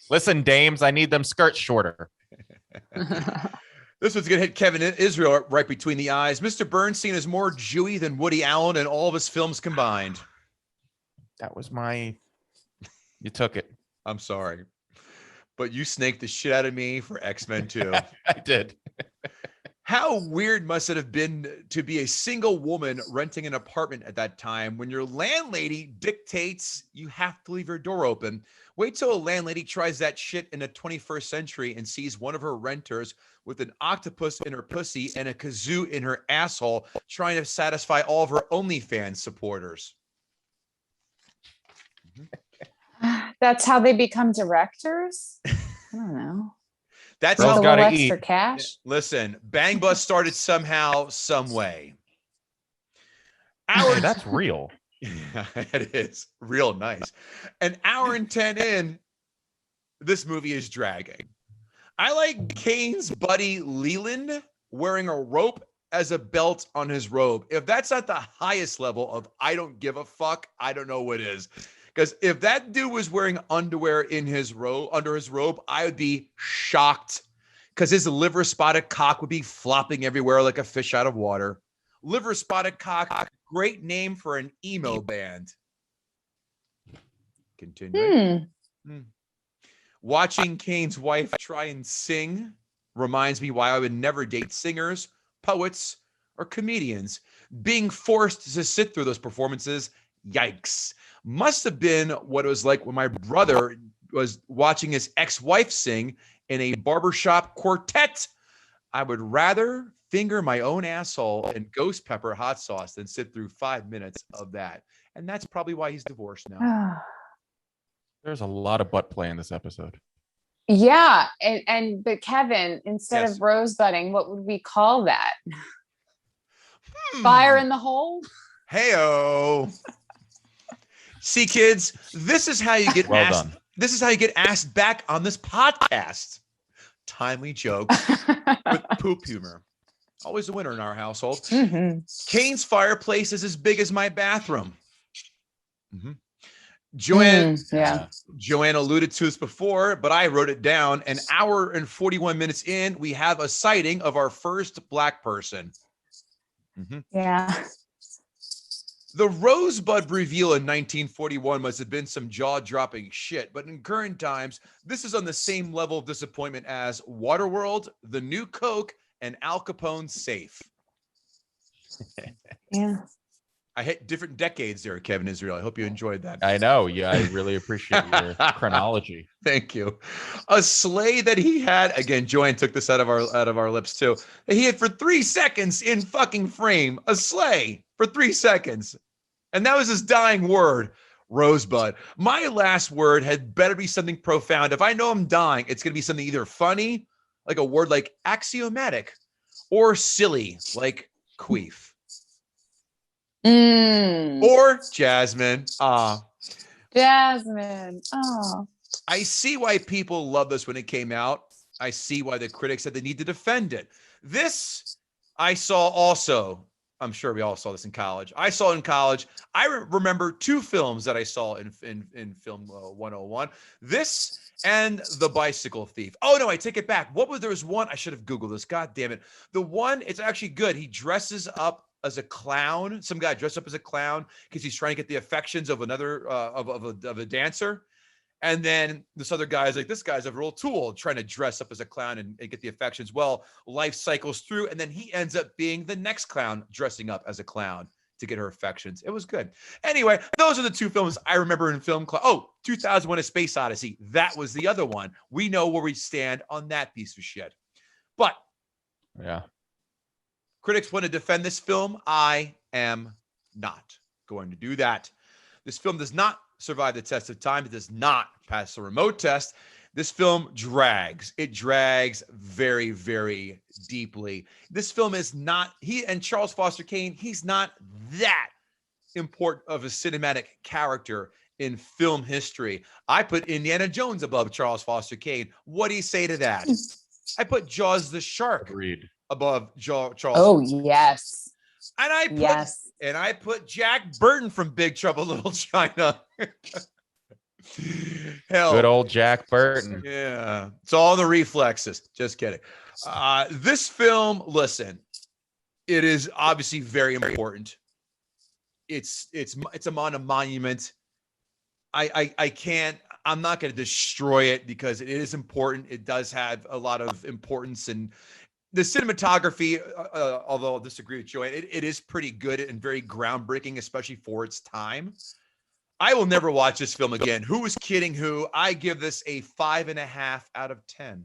[SPEAKER 3] Listen, dames, I need them skirts shorter.
[SPEAKER 1] This one's going to hit Kevin Israel right between the eyes. Mr. Bernstein is more Jewy than Woody Allen in all of his films combined.
[SPEAKER 3] That was you took it.
[SPEAKER 1] I'm sorry. But you snaked the shit out of me for X-Men 2.
[SPEAKER 3] I did.
[SPEAKER 1] How weird must it have been to be a single woman renting an apartment at that time when your landlady dictates you have to leave your door open? Wait till a landlady tries that shit in the 21st century and sees one of her renters with an octopus in her pussy and a kazoo in her asshole trying to satisfy all of her OnlyFans supporters.
[SPEAKER 4] That's how they become directors? I don't know.
[SPEAKER 1] That's
[SPEAKER 3] Girls
[SPEAKER 1] how
[SPEAKER 3] gotta
[SPEAKER 4] extra
[SPEAKER 3] eat.
[SPEAKER 4] cash.
[SPEAKER 1] Listen, Bang Bus started somehow, some way.
[SPEAKER 3] Hey, that's real.
[SPEAKER 1] It is real nice. An hour and 10 in, this movie is dragging. I like Kane's buddy Leland wearing a rope as a belt on his robe. If that's at the highest level of I don't give a fuck, I don't know what is. Because if that dude was wearing underwear in his under his robe, I would be shocked. Because his liver spotted cock would be flopping everywhere like a fish out of water. Liver spotted cock, great name for an emo band. Continue. Watching Kane's wife try and sing reminds me why I would never date singers, poets, or comedians. Being forced to sit through those performances, yikes. Must have been what it was like when my brother was watching his ex-wife sing in a barbershop quartet. I would rather finger my own asshole in ghost pepper hot sauce than sit through 5 minutes of that. And that's probably why he's divorced now.
[SPEAKER 3] There's a lot of butt play in this episode.
[SPEAKER 4] Yeah. But Kevin, instead
[SPEAKER 1] Yes.
[SPEAKER 4] of rosebudding, what would we call that? Fire in the hole?
[SPEAKER 1] Hey-o. See, kids, this is how you get
[SPEAKER 3] Well
[SPEAKER 1] asked.
[SPEAKER 3] done.
[SPEAKER 1] This is how you get asked back on this podcast. Timely jokes with poop humor. Always a winner in our household. Kane's fireplace is as big as my bathroom. Joanne alluded to this before, but I wrote it down. An hour and 41 minutes in, we have a sighting of our first Black person.
[SPEAKER 4] Yeah.
[SPEAKER 1] The Rosebud reveal in 1941 must have been some jaw-dropping shit, but in current times, this is on the same level of disappointment as Waterworld, The New Coke, and Al Capone's Safe.
[SPEAKER 4] Yeah.
[SPEAKER 1] I hit different decades there, Kevin Israel. I hope you enjoyed that.
[SPEAKER 3] I know. Yeah, I really appreciate your chronology.
[SPEAKER 1] Thank you. A sleigh that he had, again, Joanne took this out of our lips too, that he had for 3 seconds in fucking frame, a sleigh for 3 seconds. And that was his dying word. Rosebud. My last word had better be something profound. If I know I'm dying, it's going to be something either funny, like a word like axiomatic, or silly, like queef. Or Jasmine.
[SPEAKER 4] Jasmine. Oh.
[SPEAKER 1] I see why people love this when it came out. I see why the critics said they need to defend it. This I saw also. I'm sure we all saw this in college. I saw it in college. I remember two films that I saw in film 101. This and The Bicycle Thief. Oh no, I take it back. There was one, I should have Googled this. God damn it. The one, it's actually good. He dresses up as a clown. Some guy dressed up as a clown because he's trying to get the affections of another of a dancer. And then this other guy is like, this guy's a real tool trying to dress up as a clown and get the affections. Well, life cycles through, and then he ends up being the next clown dressing up as a clown to get her affections. It was good. Anyway, those are the two films I remember in film class. Oh, 2001: A Space Odyssey. That was the other one. We know where we stand on that piece of shit. But
[SPEAKER 3] yeah,
[SPEAKER 1] critics want to defend this film. I am not going to do that. This film does not survive the test of time. It does not pass the remote test. This film drags. It drags very, very deeply. This film is not, he and Charles Foster Kane, he's not that important of a cinematic character in film history. I put Indiana Jones above Charles Foster Kane. What do you say to that? I put Jaws the Shark above Charles.
[SPEAKER 4] Oh, yes.
[SPEAKER 1] And I put Jack Burton from Big Trouble in Little China. Hell,
[SPEAKER 3] good old Jack Burton.
[SPEAKER 1] Yeah, it's all the reflexes. Just kidding. This film, listen, it is obviously very important. It's a monument. I'm not going to destroy it because it is important. It does have a lot of importance, and the cinematography, although I'll disagree with Joanne, it is pretty good and very groundbreaking, especially for its time. I will never watch this film again. Who is kidding who? I give this a 5.5 out of 10.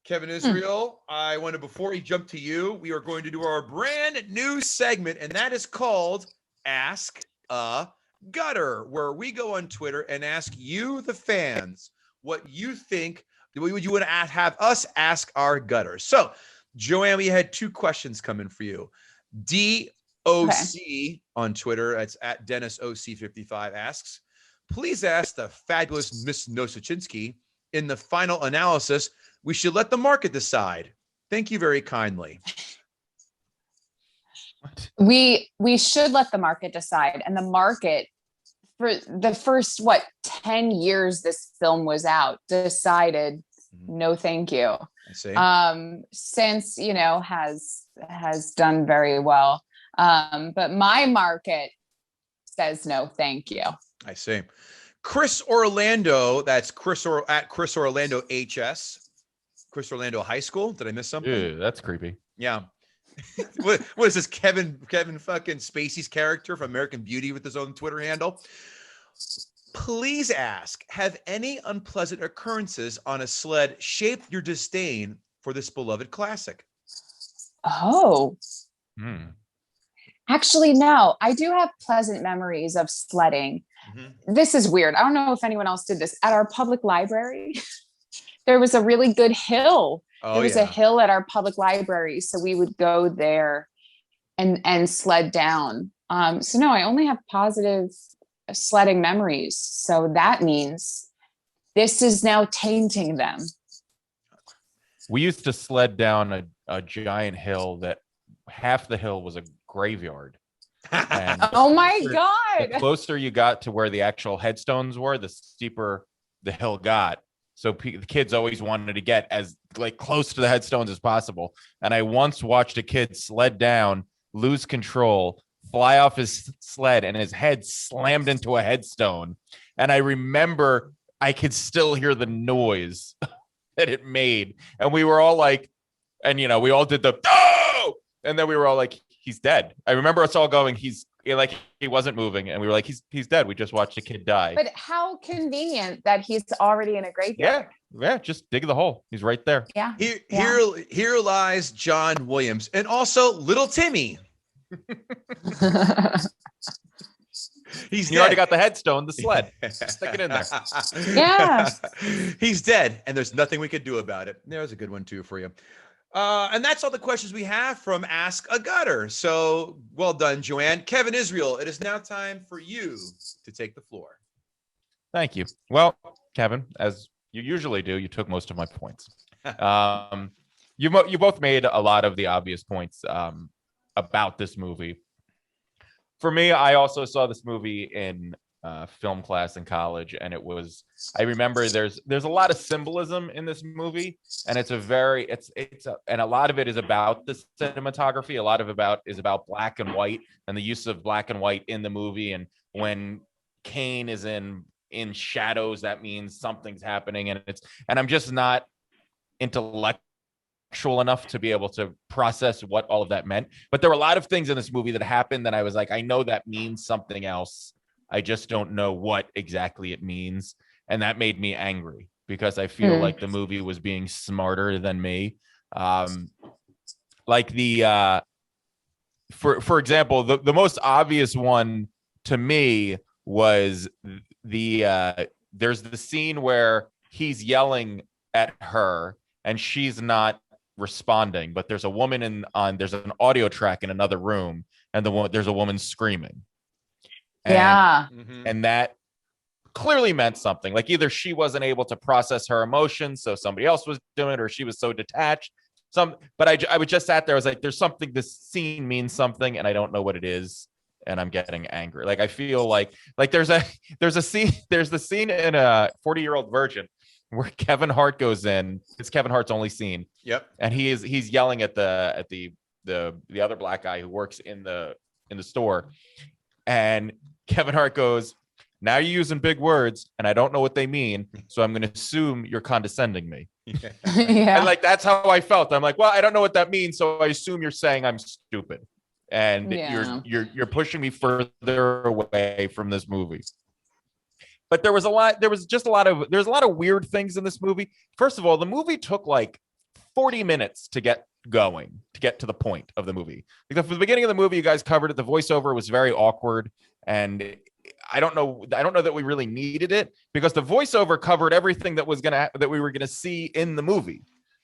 [SPEAKER 1] Kevin Israel, I wanted, before we jump to you, we are going to do our brand new segment, and that is called Ask a Gutter, where we go on Twitter and ask you, the fans, what you think. Would you want to have us ask our gutter? So, Joanne, we had two questions coming for you. DOC on Twitter, that's at DennisOC55, asks, please ask the fabulous Miss Nosuchinsky, in the final analysis, we should let the market decide. Thank you very kindly.
[SPEAKER 4] We should let the market decide. And the market, for the first 10 years this film was out, decided no thank you.
[SPEAKER 1] I see.
[SPEAKER 4] Since has done very well, but my market says no thank you.
[SPEAKER 1] I see. Chris Orlando, that's Chris Orlando HS, Chris Orlando High School. Did I miss something?
[SPEAKER 3] Ew, that's creepy.
[SPEAKER 1] Yeah. what is this, Kevin fucking Spacey's character from American Beauty with his own Twitter handle? Please ask, have any unpleasant occurrences on a sled shaped your disdain for this beloved classic?
[SPEAKER 4] Oh. Actually, no. I do have pleasant memories of sledding. This is weird. I don't know if anyone else did this. At our public library, there was a really good hill. There was a hill at our public library, so we would go there and sled down. So no, I only have positive sledding memories. So that means this is now tainting them.
[SPEAKER 3] We used to sled down a giant hill that half the hill was a graveyard. And
[SPEAKER 4] oh my God.
[SPEAKER 3] The closer you got to where the actual headstones were, the steeper the hill got. So the kids always wanted to get as close to the headstones as possible. And I once watched a kid sled down, lose control, fly off his sled, and his head slammed into a headstone. And I remember I could still hear the noise that it made. And we were all like, and we all did the, oh! And then we were all like, he's dead. I remember us all going, he wasn't moving. And we were like, he's dead. We just watched a kid die.
[SPEAKER 4] But how convenient that he's already in a graveyard.
[SPEAKER 3] Yeah. Just dig the hole. He's right there.
[SPEAKER 4] Yeah.
[SPEAKER 1] Here lies John Williams, and also little Timmy. He's
[SPEAKER 3] You already
[SPEAKER 1] dead.
[SPEAKER 3] got the headstone, the sled. Stick it in there.
[SPEAKER 4] Yeah.
[SPEAKER 1] He's dead, and there's nothing we could do about it. There's a good one too for you. And that's all the questions we have from Ask a Gutter. So well done, Joanne. Kevin Israel, it is now time for you to take the floor.
[SPEAKER 3] Thank you. Well, Kevin, as you usually do, you took most of my points. You both made a lot of the obvious points about this movie. For me, I also saw this movie in film class in college, and I remember there's a lot of symbolism in this movie, and and a lot of it is about the cinematography. A lot of is about black and white and the use of black and white in the movie. And when Kane is in shadows, that means something's happening, and I'm just not intellectual enough to be able to process what all of that meant. But there were a lot of things in this movie that happened that I was like, I know that means something else. I just don't know what exactly it means. And that made me angry because I feel like the movie was being smarter than me. Like for example, the most obvious one to me was there's the scene where he's yelling at her and she's not responding, but there's a woman there's an audio track in another room, and there's a woman screaming. And that clearly meant something. Like either she wasn't able to process her emotions, so somebody else was doing it, or she was so detached. But I would just sat there. I was like, there's something. This scene means something, and I don't know what it is, and I'm getting angry. Like I feel like there's the scene in a 40-Year-Old Virgin where Kevin Hart goes in. It's Kevin Hart's only scene.
[SPEAKER 1] Yep. And
[SPEAKER 3] he's yelling at the other black guy who works in the store, and Kevin Hart goes, "Now you're using big words, and I don't know what they mean, so I'm going to assume you're condescending me."
[SPEAKER 4] Yeah.
[SPEAKER 3] And like that's how I felt. I'm like, well, I don't know what that means, so I assume you're saying I'm stupid, and you're pushing me further away from this movie. But there's a lot of weird things in this movie. First of all, the movie took like 40 minutes to get going, to get to the point of the movie. Because for the beginning of the movie, you guys covered it. The voiceover was very awkward, and I don't know that we really needed it, because the voiceover covered everything that we were gonna see in the movie.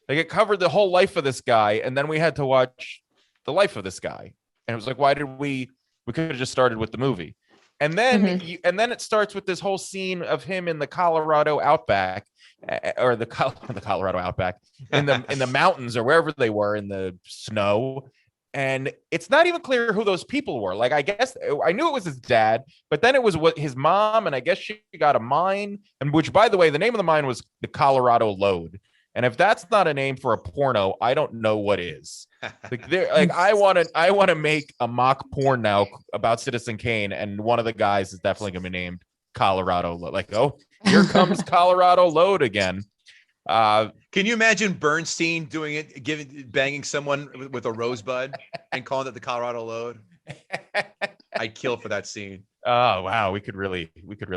[SPEAKER 3] Like it covered the whole life of this guy, and then we had to watch the life of this guy. And it was like, why did we could have just started with the movie. And then it starts with this whole scene of him in the Colorado outback, or the Colorado outback, in the mountains or wherever they were in the snow. And it's not even clear who those people were. Like, I guess I knew it was his dad, but then it was his mom, and I guess she got a mine, and which, by the way, the name of the mine was the Colorado Lode. And if that's not a name for a porno, I don't know what is. I want to make a mock porn now about Citizen Kane, and one of the guys is definitely going to be named Colorado Lode. Like, oh, here comes Colorado Lode again.
[SPEAKER 1] Can you imagine Bernstein doing it, banging someone with a rosebud and calling it the Colorado Lode? I'd kill for that scene.
[SPEAKER 3] Oh wow, we could really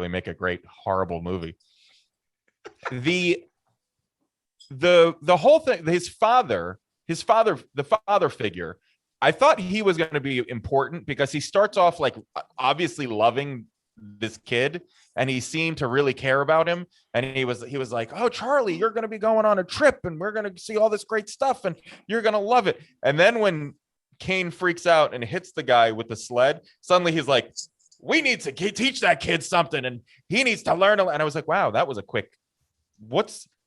[SPEAKER 3] make a great horrible movie. The whole thing, the father figure, I thought he was going to be important because he starts off like obviously loving this kid, and he seemed to really care about him, and he was like, "Oh, Charlie, you're going to be going on a trip, and we're going to see all this great stuff, and you're going to love it." And then when Kane freaks out and hits the guy with the sled, suddenly he's like, "We need to teach that kid something, and he needs to learn." And I was like, wow, that was a quick,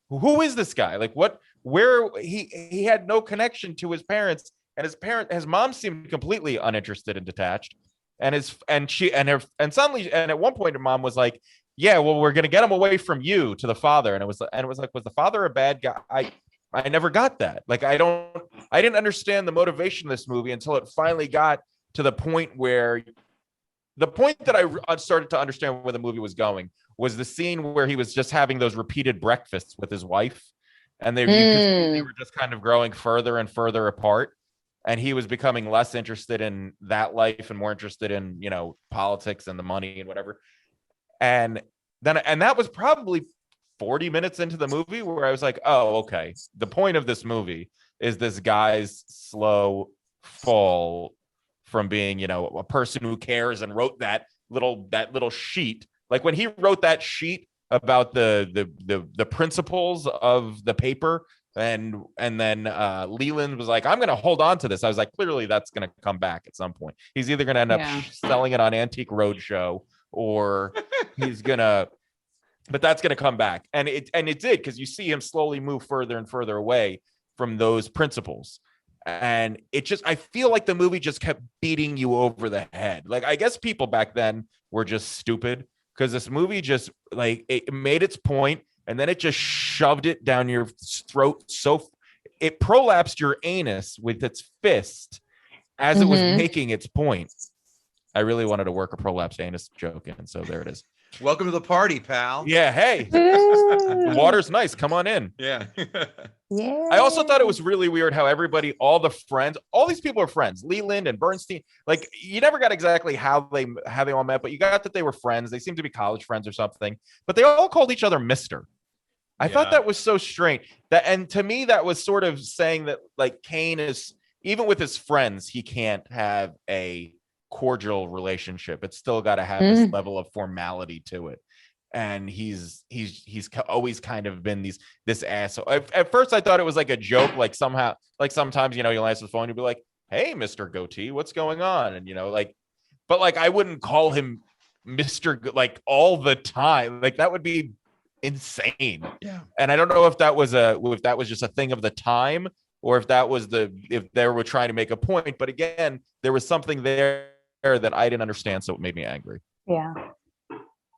[SPEAKER 3] who is this guy? Like, where he had no connection to his parents, and his mom seemed completely uninterested and detached. And suddenly at one point her mom was like, "Yeah, well, we're gonna get him away from you to the father." And it was like, was the father a bad guy? I never got that. Like, I didn't understand the motivation of this movie until it finally got to the point that I started to understand where the movie was going was the scene where he was just having those repeated breakfasts with his wife, and they were just kind of growing further and further apart. And he was becoming less interested in that life and more interested in, politics and the money and whatever. And that was probably 40 minutes into the movie where I was like, oh, okay. The point of this movie is this guy's slow fall from being, a person who cares and wrote that little sheet. Like when he wrote that sheet about the principles of the paper, and then Leland was like, I'm gonna hold on to this. I was like, clearly that's gonna come back at some point. He's either gonna end up selling it on Antique Roadshow, or he's gonna, but that's gonna come back. And it did, because you see him slowly move further and further away from those principles. And I feel like the movie just kept beating you over the head. Like, I guess people back then were just stupid, because this movie just, like, it made its point and then it just shoved it down your throat. So it prolapsed your anus with its fist as it was making its point. I really wanted to work a prolapsed anus joke in, so there it is.
[SPEAKER 1] Welcome to the party, pal.
[SPEAKER 3] Yeah, hey. The water's nice. Come on in.
[SPEAKER 1] Yeah.
[SPEAKER 4] Yeah.
[SPEAKER 3] I also thought it was really weird how everybody, all the friends, all these people are friends. Leland and Bernstein. Like, you never got exactly how they all met, but you got that they were friends. They seemed to be college friends or something. But they all called each other Mister. I thought that was so strange. And to me, that was sort of saying that, like, Kane is, even with his friends, he can't have a cordial relationship. It's still got to have this level of formality to it. And he's always kind of been this asshole. At first I thought it was like a joke, like somehow, like sometimes, you'll answer the phone, you'll be like, hey, Mr. Goatee, what's going on? And but like, I wouldn't call him Mr. like all the time. Like, that would be insane. Yeah. And I don't know if that was just a thing of the time, or if they were trying to make a point. But again, there was something there that I didn't understand, so it made me angry.
[SPEAKER 4] Yeah.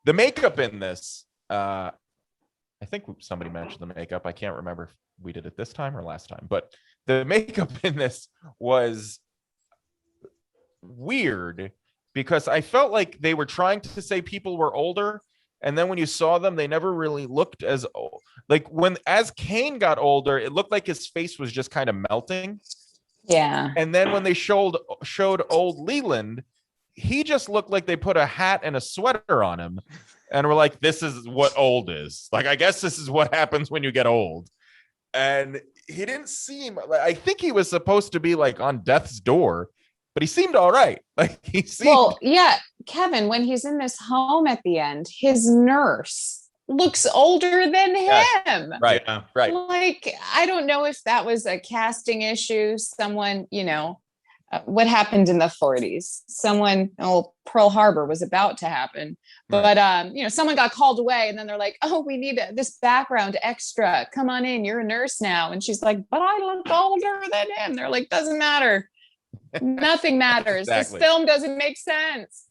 [SPEAKER 3] The makeup in this, I think somebody mentioned the makeup. I can't remember if we did it this time or last time, but the makeup in this was weird, because I felt like they were trying to say people were older, and then when you saw them, they never really looked as old. Like, as Kane got older, it looked like his face was just kind of melting.
[SPEAKER 4] Yeah.
[SPEAKER 3] And then when they showed old Leland, he just looked like they put a hat and a sweater on him, and we're like, this is what old is. Like, I guess this is what happens when you get old. And he didn't seem, I think he was supposed to be like on death's door, but he seemed all right. Like, he seemed.
[SPEAKER 4] Well, yeah, Kevin, when he's in this home at the end, his nurse looks older than him.
[SPEAKER 3] Right. Right.
[SPEAKER 4] Like, I don't know if that was a casting issue. Someone, what happened in the 40s? Pearl Harbor was about to happen, but someone got called away, and then they're like, "Oh, we need this background extra. Come on in, you're a nurse now." And she's like, "But I look older than him." They're like, "Doesn't matter. Nothing matters.
[SPEAKER 3] Exactly.
[SPEAKER 4] This film doesn't make sense."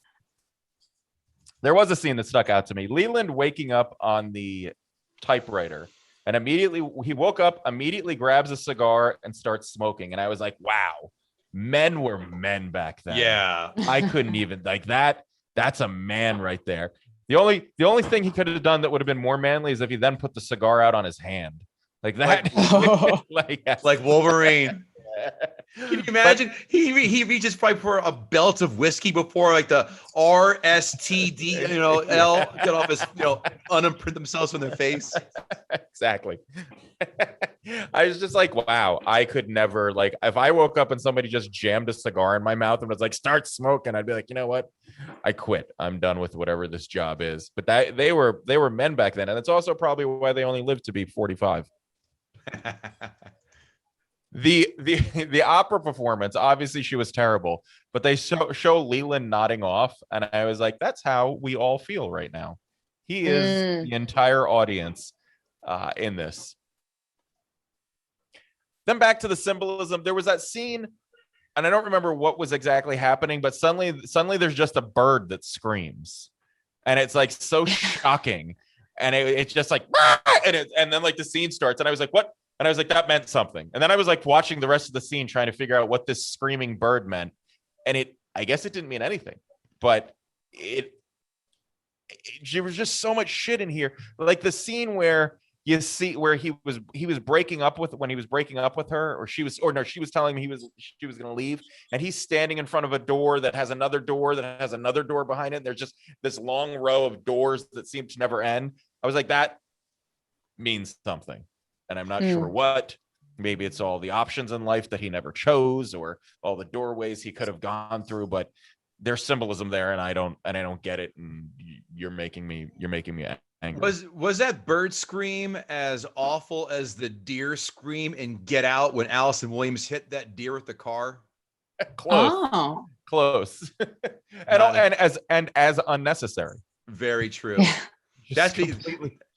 [SPEAKER 3] There was a scene that stuck out to me. Leland waking up on the typewriter, and immediately he woke up, immediately grabs a cigar and starts smoking, and I was like, "Wow." Men were men back then.
[SPEAKER 1] Yeah.
[SPEAKER 3] I couldn't even, like, that's a man right there. The only thing he could have done that would have been more manly is if he then put the cigar out on his hand. Like that.
[SPEAKER 1] Like Wolverine. Can you imagine? He reaches probably for a belt of whiskey before, like, the RSTD, L get off his, unimprint themselves from their face.
[SPEAKER 3] Exactly. I was just like, wow, I could never, like, if I woke up and somebody just jammed a cigar in my mouth and was like, start smoking, I'd be like, you know what? I quit. I'm done with whatever this job is. But they were men back then. And it's also probably why they only lived to be 45. The opera performance, obviously she was terrible, but they show Leland nodding off, and I was like, that's how we all feel right now. He is the entire audience in this. Then back to the symbolism. There was that scene, and I don't remember what was exactly happening, but suddenly there's just a bird that screams, and it's like so shocking, and it's just like, and then like the scene starts, and I was like, what? And I was like, that meant something. And then I was like watching the rest of the scene, trying to figure out what this screaming bird meant. And I guess it didn't mean anything, but there was just so much shit in here. Like the scene where you see where he was breaking up with, when he was breaking up with her, she was telling me she was going to leave. And he's standing in front of a door that has another door that has another door behind it. And there's just this long row of doors that seem to never end. I was like, that means something. And I'm not sure what. Maybe it's all the options in life that he never chose, or all the doorways he could have gone through. But there's symbolism there, and I don't get it, and you're making me angry.
[SPEAKER 1] Was that bird scream as awful as the deer scream in Get Out when Allison Williams hit that deer with the car?
[SPEAKER 3] Close.
[SPEAKER 4] Oh.
[SPEAKER 3] Close. and as unnecessary.
[SPEAKER 1] Very true.
[SPEAKER 3] Just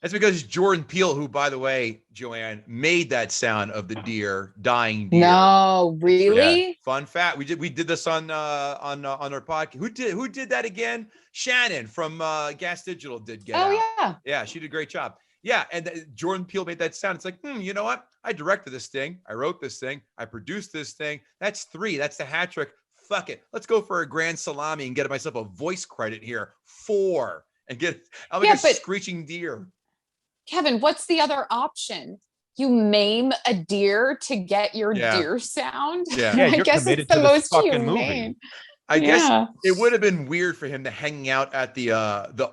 [SPEAKER 1] That's because Jordan Peele, who, by the way, Joanne, made that sound of the deer, dying deer.
[SPEAKER 4] No, really?
[SPEAKER 1] Yeah. Fun fact: we did this on our podcast. Who did that again? Shannon from Gas Digital did Get Out.
[SPEAKER 4] Yeah.
[SPEAKER 1] Yeah, she did a great job. Yeah, and Jordan Peele made that sound. It's like, you know what? I directed this thing. I wrote this thing. I produced this thing. That's 3. That's the hat trick. Fuck it. Let's go for a grand salami and get myself a voice credit here. 4. And I'll make a screeching deer.
[SPEAKER 4] Kevin, what's the other option? You maim a deer to get your deer sound?
[SPEAKER 3] Yeah,
[SPEAKER 4] I guess it's the most humane.
[SPEAKER 3] Movie.
[SPEAKER 1] I guess it would have been weird for him to hang out at the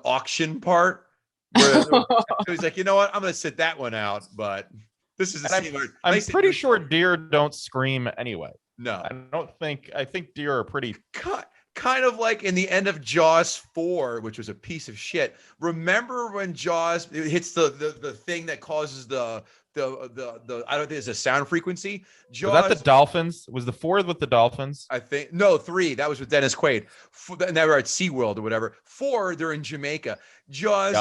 [SPEAKER 1] auction part. Where he's like, you know what? I'm going to sit that one out. But this is a scene where
[SPEAKER 3] I'm pretty sure deer don't scream anyway.
[SPEAKER 1] No,
[SPEAKER 3] I think deer are pretty
[SPEAKER 1] kind of like in the end of Jaws 4, which was a piece of shit. Remember when Jaws hits the thing that causes the I don't think it's a sound frequency. Jaws,
[SPEAKER 3] was that the dolphins? Was the 4 with the dolphins?
[SPEAKER 1] I think no, 3. That was with Dennis Quaid. And they were at SeaWorld or whatever. 4, they're in Jamaica. Jaws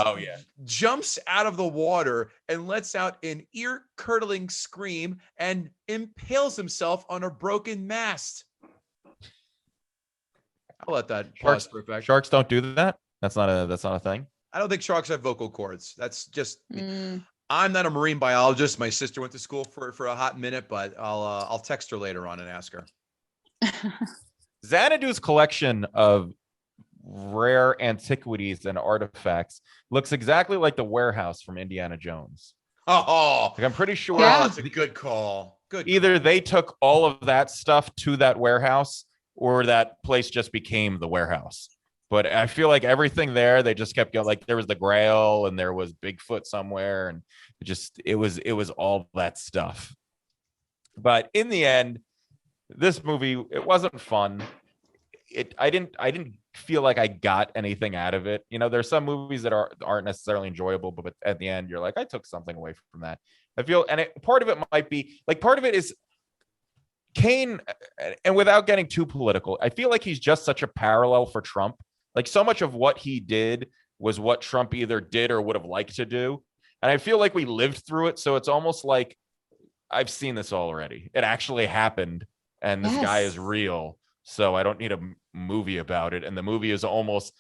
[SPEAKER 1] jumps out of the water and lets out an ear-curdling scream and impales himself on a broken mast. I'll let that pause for effect.
[SPEAKER 3] Sharks don't do that. That's not a thing.
[SPEAKER 1] I don't think sharks have vocal cords. That's just I'm not a marine biologist. My sister went to school for a hot minute, but I'll text her later on and ask her.
[SPEAKER 3] Xanadu's collection of rare antiquities and artifacts looks exactly like the warehouse from Indiana Jones.
[SPEAKER 1] Oh,
[SPEAKER 3] like I'm pretty sure
[SPEAKER 1] that's a good call.
[SPEAKER 3] Either they took all of that stuff to that warehouse, or that place just became the warehouse. But I feel like everything there, they just kept going. Like there was the Grail and there was Bigfoot somewhere, and it was all that stuff. But in the end, this movie, it wasn't fun. I didn't feel like I got anything out of it. You know, there's some movies that aren't necessarily enjoyable, but at the end, you're like, I took something away from that. I feel, and part of it might be like, part of it is Kane, and without getting too political, I feel like he's just such a parallel for Trump. Like so much of what he did was what Trump either did or would have liked to do. And I feel like we lived through it. So it's almost like I've seen this already. It actually happened. And this guy is real. So I don't need a movie about it. And the movie is almost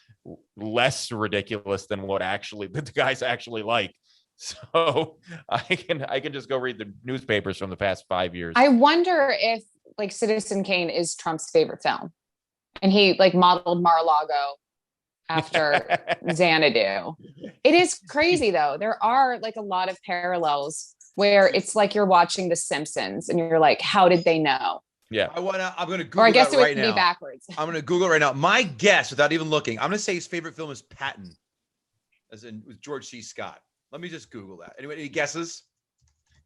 [SPEAKER 3] less ridiculous than what the guy's actually like. So I can just go read the newspapers from the past 5 years.
[SPEAKER 4] I wonder if like Citizen Kane is Trump's favorite film, and he like modeled Mar-a-Lago after Xanadu. It is crazy though. There are like a lot of parallels where it's like you're watching The Simpsons and you're like, how did they know?
[SPEAKER 3] Yeah.
[SPEAKER 1] I'm going to Google
[SPEAKER 4] or I guess
[SPEAKER 1] that
[SPEAKER 4] it would
[SPEAKER 1] right now.
[SPEAKER 4] be backwards.
[SPEAKER 1] I'm going to Google it right now. My guess, without even looking, I'm going to say his favorite film is Patton, as in with George C. Scott. Let me just Google that. Anyway, any guesses?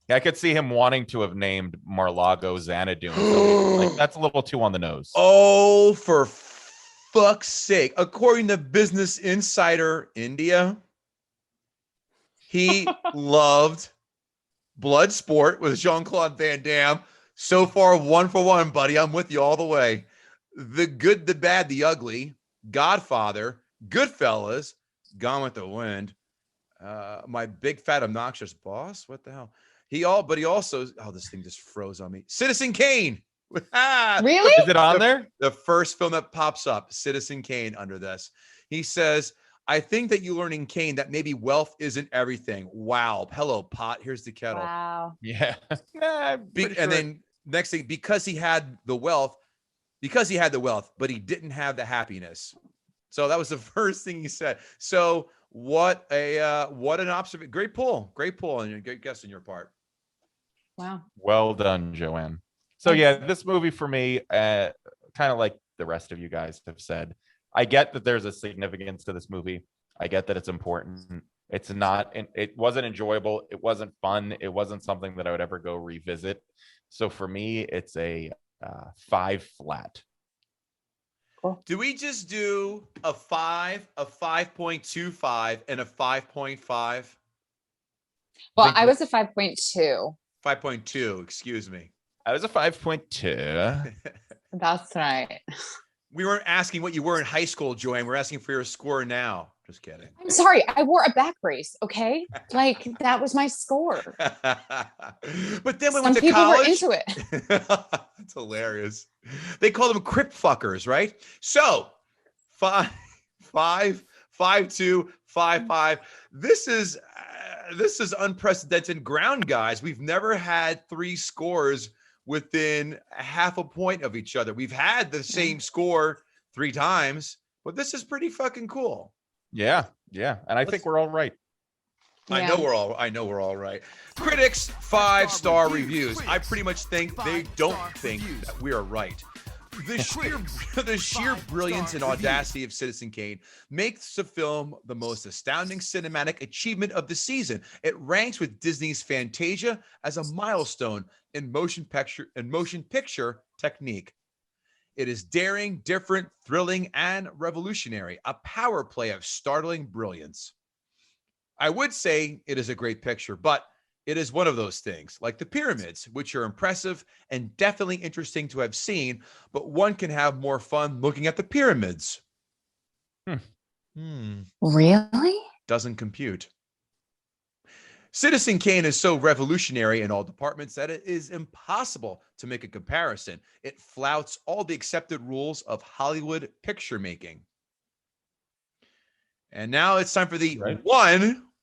[SPEAKER 3] Yeah, I could see him wanting to have named Mar-a-Lago Xanadu. Like, that's a little too on the nose.
[SPEAKER 1] Oh, for fuck's sake. According to Business Insider India, he loved Bloodsport with Jean-Claude Van Damme. So far, 1 for 1, buddy. I'm with you all the way. The Good, the Bad, the Ugly, Godfather, Goodfellas, Gone with the Wind, My Big Fat Obnoxious Boss. What the hell? But he also, this thing just froze on me. Citizen Kane.
[SPEAKER 4] Really?
[SPEAKER 3] Is it on there?
[SPEAKER 1] The first film that pops up, Citizen Kane, under this. He says, I think that you learn in Kane that maybe wealth isn't everything. Wow. Hello, pot. Here's the kettle.
[SPEAKER 4] Wow.
[SPEAKER 3] Yeah.
[SPEAKER 1] Then next thing, because he had the wealth, but he didn't have the happiness. So that was the first thing he said. So what an observation. Great pull, and a great guess on your part.
[SPEAKER 4] Wow.
[SPEAKER 3] Well done, Joanne. So yeah, this movie for me, kind of like the rest of you guys have said, I get that there's a significance to this movie. I get that it's important. It wasn't enjoyable. It wasn't fun. It wasn't something that I would ever go revisit. So for me, it's a 5 flat.
[SPEAKER 4] Cool.
[SPEAKER 1] Do we just do a 5, a 5.25, and a 5.5?
[SPEAKER 4] Well, I was a 5.2.
[SPEAKER 1] 5.2, excuse me.
[SPEAKER 3] I was a 5.2.
[SPEAKER 4] That's right.
[SPEAKER 1] We weren't asking what you were in high school, Joanne. We're asking for your score now. Just kidding.
[SPEAKER 4] I'm sorry. I wore a back brace. Okay. Like that was my score.
[SPEAKER 1] But then we
[SPEAKER 4] Some
[SPEAKER 1] went to
[SPEAKER 4] people
[SPEAKER 1] college.
[SPEAKER 4] were into it.
[SPEAKER 1] That's hilarious. They call them crypt fuckers, right? So 5, 5, 5.2, 5.5. This is unprecedented ground, guys. We've never had 3 scores within half a point of each other. We've had the same score 3 times, but this is pretty fucking cool.
[SPEAKER 3] Yeah. And I think we're all right.
[SPEAKER 1] I know we're all right. Critics 5-star reviews. I pretty much think they don't think that we are right. The sheer brilliance and audacity of Citizen Kane makes the film the most astounding cinematic achievement of the season. It ranks with Disney's Fantasia as a milestone in motion picture technique. It is daring, different, thrilling, and revolutionary, a power play of startling brilliance. I would say it is a great picture, but it is one of those things, like the pyramids, which are impressive and definitely interesting to have seen, but one can have more fun looking at the pyramids.
[SPEAKER 4] Really?
[SPEAKER 1] Doesn't compute. Citizen Kane is so revolutionary in all departments that it is impossible to make a comparison. It flouts all the accepted rules of Hollywood picture making. And now it's time for the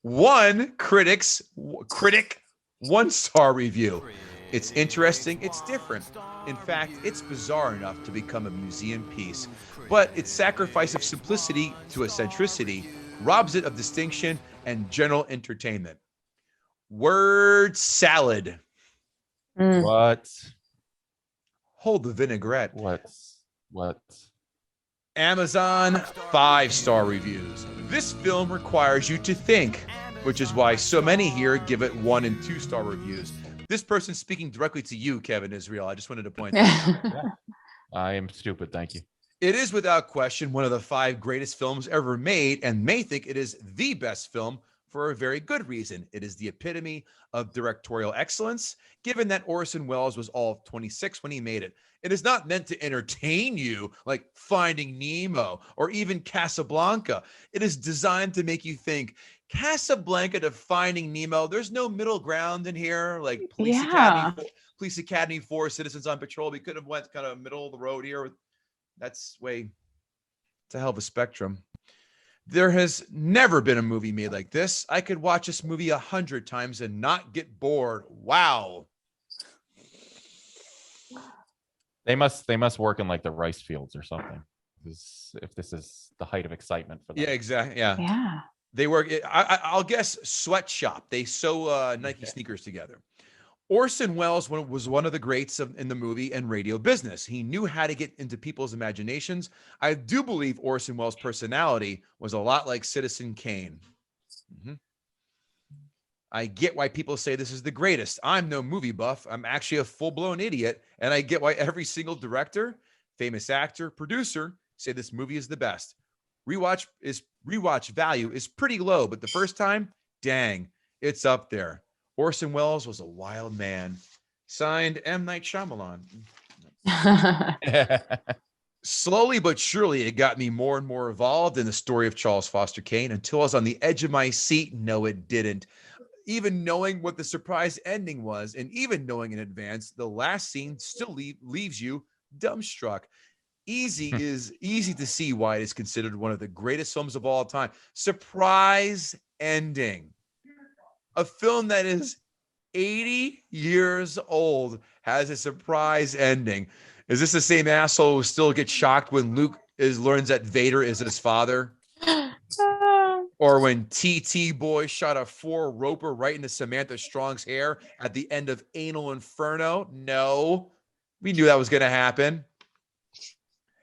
[SPEAKER 1] one critic 1-star review. It's interesting. It's different. In fact, it's bizarre enough to become a museum piece. But its sacrifice of simplicity to eccentricity robs it of distinction and general entertainment. Word salad.
[SPEAKER 3] What?
[SPEAKER 1] Hold the vinaigrette.
[SPEAKER 3] What?
[SPEAKER 1] Amazon 5-star reviews. This film requires you to think, which is why so many here give it 1 and 2-star reviews. This person speaking directly to you, Kevin Israel. I just wanted to point that out.
[SPEAKER 3] I am stupid. Thank you.
[SPEAKER 1] It is without question one of the 5 greatest films ever made, and may think it is the best film for a very good reason. It is the epitome of directorial excellence, given that Orson Welles was all of 26 when he made it. It is not meant to entertain you like Finding Nemo or even Casablanca. It is designed to make you think. Casablanca to Finding Nemo, there's no middle ground in here. Like Police Academy 4, Citizens on Patrol. We could have went kind of middle of the road here. It's a hell of a spectrum. There has never been a movie made like this. I could watch this movie 100 times and not get bored. Wow.
[SPEAKER 3] They must work in like the rice fields or something. If this is the height of excitement for them.
[SPEAKER 1] Yeah, exactly. Yeah. They work. I'll guess sweatshop. They sew Nike sneakers together. Orson Welles was one of the greats in the movie and radio business. He knew how to get into people's imaginations. I do believe Orson Welles' personality was a lot like Citizen Kane. I get why people say this is the greatest. I'm no movie buff. I'm actually a full-blown idiot. And I get why every single director, famous actor, producer say this movie is the best. Rewatch value is pretty low, but the first time, dang, it's up there. Orson Welles was a wild man. Signed, M. Night Shyamalan. Slowly but surely, it got me more and more involved in the story of Charles Foster Kane until I was on the edge of my seat. No, it didn't. Even knowing what the surprise ending was, and even knowing in advance, the last scene still leaves you dumbstruck. Is easy to see why it is considered one of the greatest films of all time. Surprise ending. A film that is 80 years old has a surprise ending. Is this the same asshole who still gets shocked when Luke learns that Vader is his father? Or when TT Boy shot a 4-roper right into Samantha Strong's hair at the end of Anal Inferno? No. We knew that was going to happen.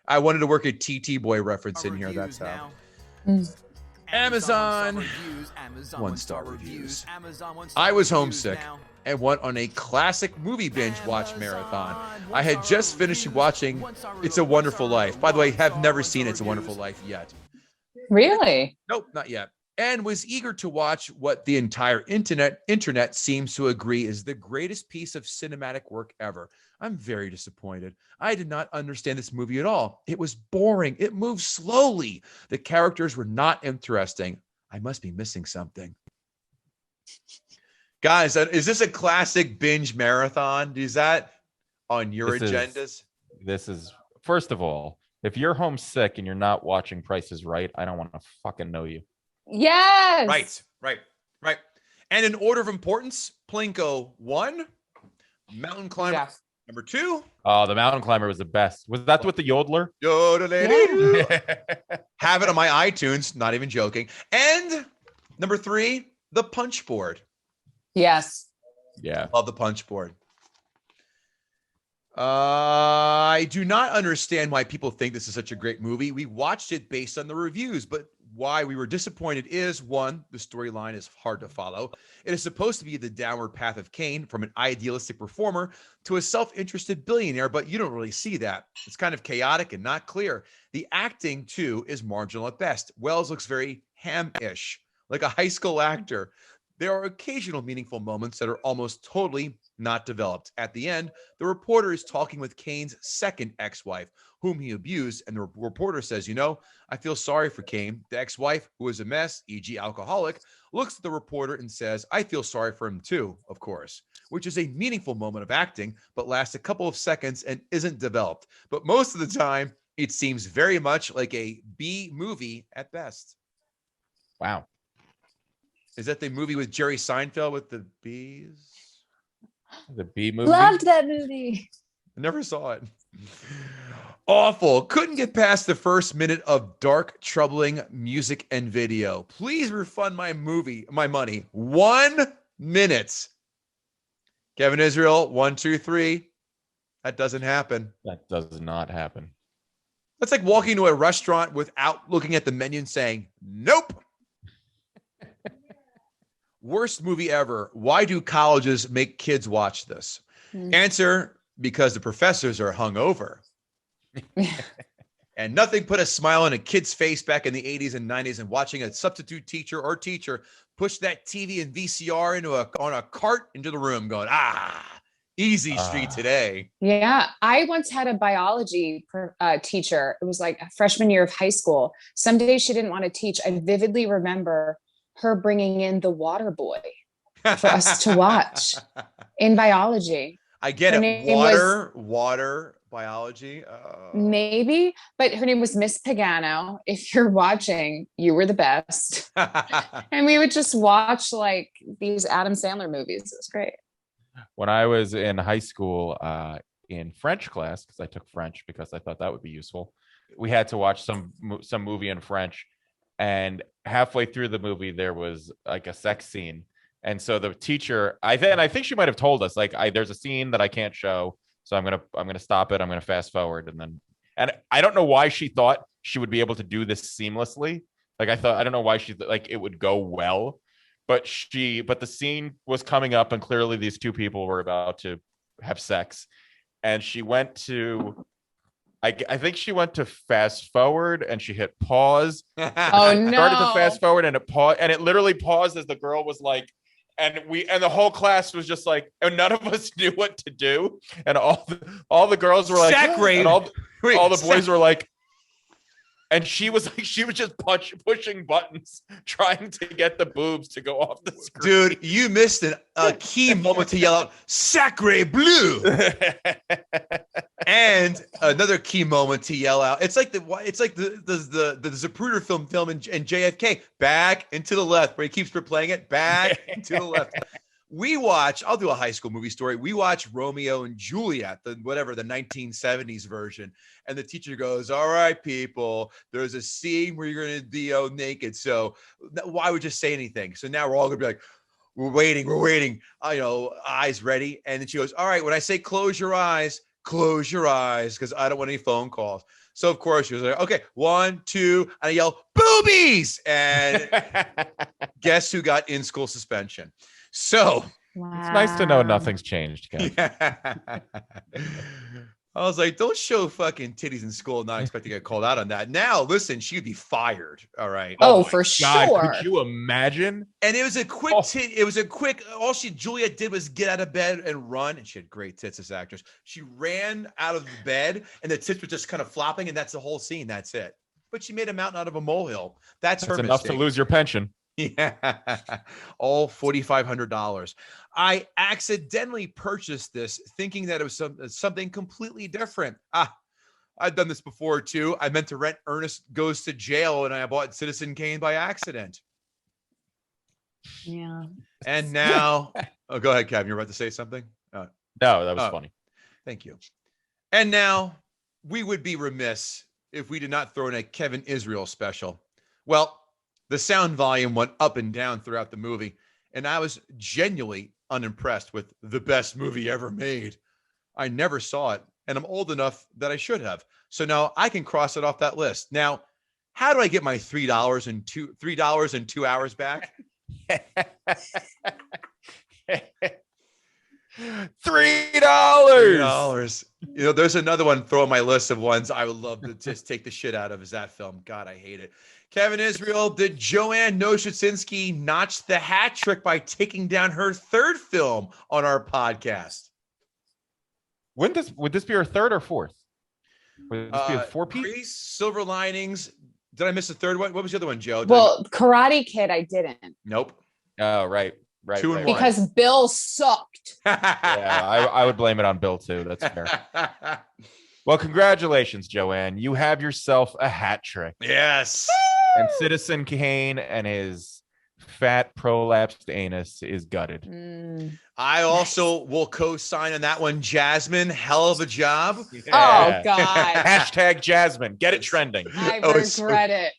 [SPEAKER 1] I wanted to work a TT Boy reference in here. That's how. Amazon 1-star reviews. I was homesick.
[SPEAKER 5] and went on a classic movie binge watch marathon. I had just finished watching It's a Wonderful Life. By the way, have never seen It's a Wonderful Life yet.
[SPEAKER 4] Really?
[SPEAKER 5] Nope, not yet. And was eager to watch what the entire internet seems to agree is the greatest piece of cinematic work ever. I'm very disappointed. I did not understand this movie at all. It was boring. It moved slowly. The characters were not interesting. I must be missing something. Guys, is this a classic binge marathon? Is that on your agendas?
[SPEAKER 3] This is, first of all, if you're homesick and you're not watching Price is Right, I don't want to fucking know you.
[SPEAKER 4] Yes.
[SPEAKER 5] Right. And in order of importance, Plinko 1, Mountain Climber
[SPEAKER 4] Yes.
[SPEAKER 5] number 2.
[SPEAKER 3] Oh, the Mountain Climber was the best. Was that with the yodeler?
[SPEAKER 5] Have it on my iTunes, not even joking. And number 3, the Punch Board.
[SPEAKER 4] Yes.
[SPEAKER 3] Yeah.
[SPEAKER 5] Love the Punch Board. I do not understand why people think this is such a great movie. We watched it based on the reviews, but why we were disappointed is, one, the storyline is hard to follow. It is supposed to be the downward path of Kane from an idealistic performer to a self-interested billionaire, but you don't really see that. It's kind of chaotic and not clear. The acting, too, is marginal at best. Welles looks very ham-ish, like a high school actor. There are occasional meaningful moments that are almost totally not developed. At the end, the reporter is talking with Kane's second ex-wife, whom he abused, and the reporter says, I feel sorry for Kane. The ex-wife, who is a mess, e.g. alcoholic, looks at the reporter and says, I feel sorry for him too, of course, which is a meaningful moment of acting, but lasts a couple of seconds and isn't developed. But most of the time, it seems very much like a B movie at best.
[SPEAKER 3] Wow.
[SPEAKER 5] Is that the movie with Jerry Seinfeld with the bees?
[SPEAKER 3] The B movie?
[SPEAKER 4] Loved that movie.
[SPEAKER 5] I never saw it. Awful. Couldn't get past the first minute of dark, troubling music and video. Please refund my money. 1 minute. Kevin Israel, 1, 2, 3. That doesn't happen.
[SPEAKER 3] That does not happen.
[SPEAKER 5] That's like walking into a restaurant without looking at the menu and saying, nope. Worst movie ever. Why do colleges make kids watch this? Answer, because the professors are hungover. And nothing put a smile on a kid's face back in the 80s and 90s and watching a substitute teacher or teacher push that TV and VCR on a cart into the room going, easy street today.
[SPEAKER 4] Yeah. I once had a biology teacher. It was like a freshman year of high school. Some days she didn't want to teach. I vividly remember her bringing in The Water Boy for us to watch in biology.
[SPEAKER 5] I get it. Water, biology.
[SPEAKER 4] Maybe, but her name was Miss Pagano. If you're watching, you were the best. And we would just watch like these Adam Sandler movies. It was great.
[SPEAKER 3] When I was in high school, in French class, because I took French because I thought that would be useful, we had to watch some movie in French. And halfway through the movie, there was like a sex scene. And so the teacher, I think she might have told us, like, there's a scene that I can't show, so I'm gonna stop it. I'm gonna fast forward, and I don't know why she thought she would be able to do this seamlessly. Like I don't know why she like it would go well, but the scene was coming up, and clearly these two people were about to have sex, and she went to. I think she went to fast forward and she hit pause.
[SPEAKER 4] Oh no!
[SPEAKER 3] Started to fast forward and it paused, and it literally paused as the girl was like, and the whole class was just like, and none of us knew what to do, and all the girls were like, and all the boys were like, and she was just pushing buttons trying to get the boobs to go off the screen.
[SPEAKER 5] Dude, you missed a key moment to yell out "Sacre bleu," and another key moment to yell out. It's like the Zapruder film in JFK. Back and to the left, where he keeps replaying it. Back and to the left. I'll do a high school movie story. We watch Romeo and Juliet, the 1970s version. And the teacher goes, all right, people, there's a scene where you're going to be naked. So why would you say anything? So now we're all going to be like, we're waiting, eyes ready. And then she goes, all right, when I say close your eyes, because I don't want any phone calls. So of course she was like, okay, 1, 2, and I yell, boobies. And guess who got in-school suspension? So
[SPEAKER 4] Wow.
[SPEAKER 3] It's nice to know nothing's changed, Kev.
[SPEAKER 5] Yeah. I was like, don't show fucking titties in school, not expect to get called out on that. Now, listen, she'd be fired. All right.
[SPEAKER 4] Oh,
[SPEAKER 3] my
[SPEAKER 4] for
[SPEAKER 3] God,
[SPEAKER 4] sure.
[SPEAKER 3] could you imagine?
[SPEAKER 5] And it was a quick all Juliet did was get out of bed and run. And she had great tits as actress. She ran out of the bed and the tits were just kind of flopping. And that's the whole scene. That's it. But she made a mountain out of a molehill. That's her
[SPEAKER 3] enough
[SPEAKER 5] mistake.
[SPEAKER 3] to lose your pension.
[SPEAKER 5] Yeah. All $4,500. I accidentally purchased this thinking that it was something completely different. I've done this before too. I meant to rent Ernest Goes to Jail and I bought Citizen Kane by accident.
[SPEAKER 4] Yeah.
[SPEAKER 5] And now, oh, go ahead, Kevin. You're about to say something?
[SPEAKER 3] No, that was funny.
[SPEAKER 5] Thank you. And now we would be remiss if we did not throw in a Kevin Israel special. Well, the sound volume went up and down throughout the movie, and I was genuinely unimpressed with the best movie ever made. I never saw it, and I'm old enough that I should have. So now I can cross it off that list. Now, how do I get my $3 and 2 hours back? $3. You know, there's another one throw on my list of ones I would love to just take the shit out of is that film. God, I hate it. Kevin Israel, did Joanne Nosuchinsky notch the hat trick by taking down her third film on our podcast?
[SPEAKER 3] Would this be her third or fourth? Would this be a four-piece?
[SPEAKER 5] Grease, Silver Linings. Did I miss the third one? What was the other one, Joe?
[SPEAKER 4] Well, Karate Kid, I didn't.
[SPEAKER 5] Nope.
[SPEAKER 3] Oh, right.
[SPEAKER 5] 2 and 1.
[SPEAKER 4] Because Bill sucked.
[SPEAKER 3] Yeah, I would blame it on Bill too. That's fair. Well, congratulations, Joanne. You have yourself a hat trick.
[SPEAKER 5] Yes.
[SPEAKER 3] And Citizen Kane and his fat prolapsed anus is gutted.
[SPEAKER 5] I also will co-sign on that one. Jasmine, hell of a job.
[SPEAKER 4] Oh, God.
[SPEAKER 3] Hashtag Jasmine. Get it trending.
[SPEAKER 4] I regret it.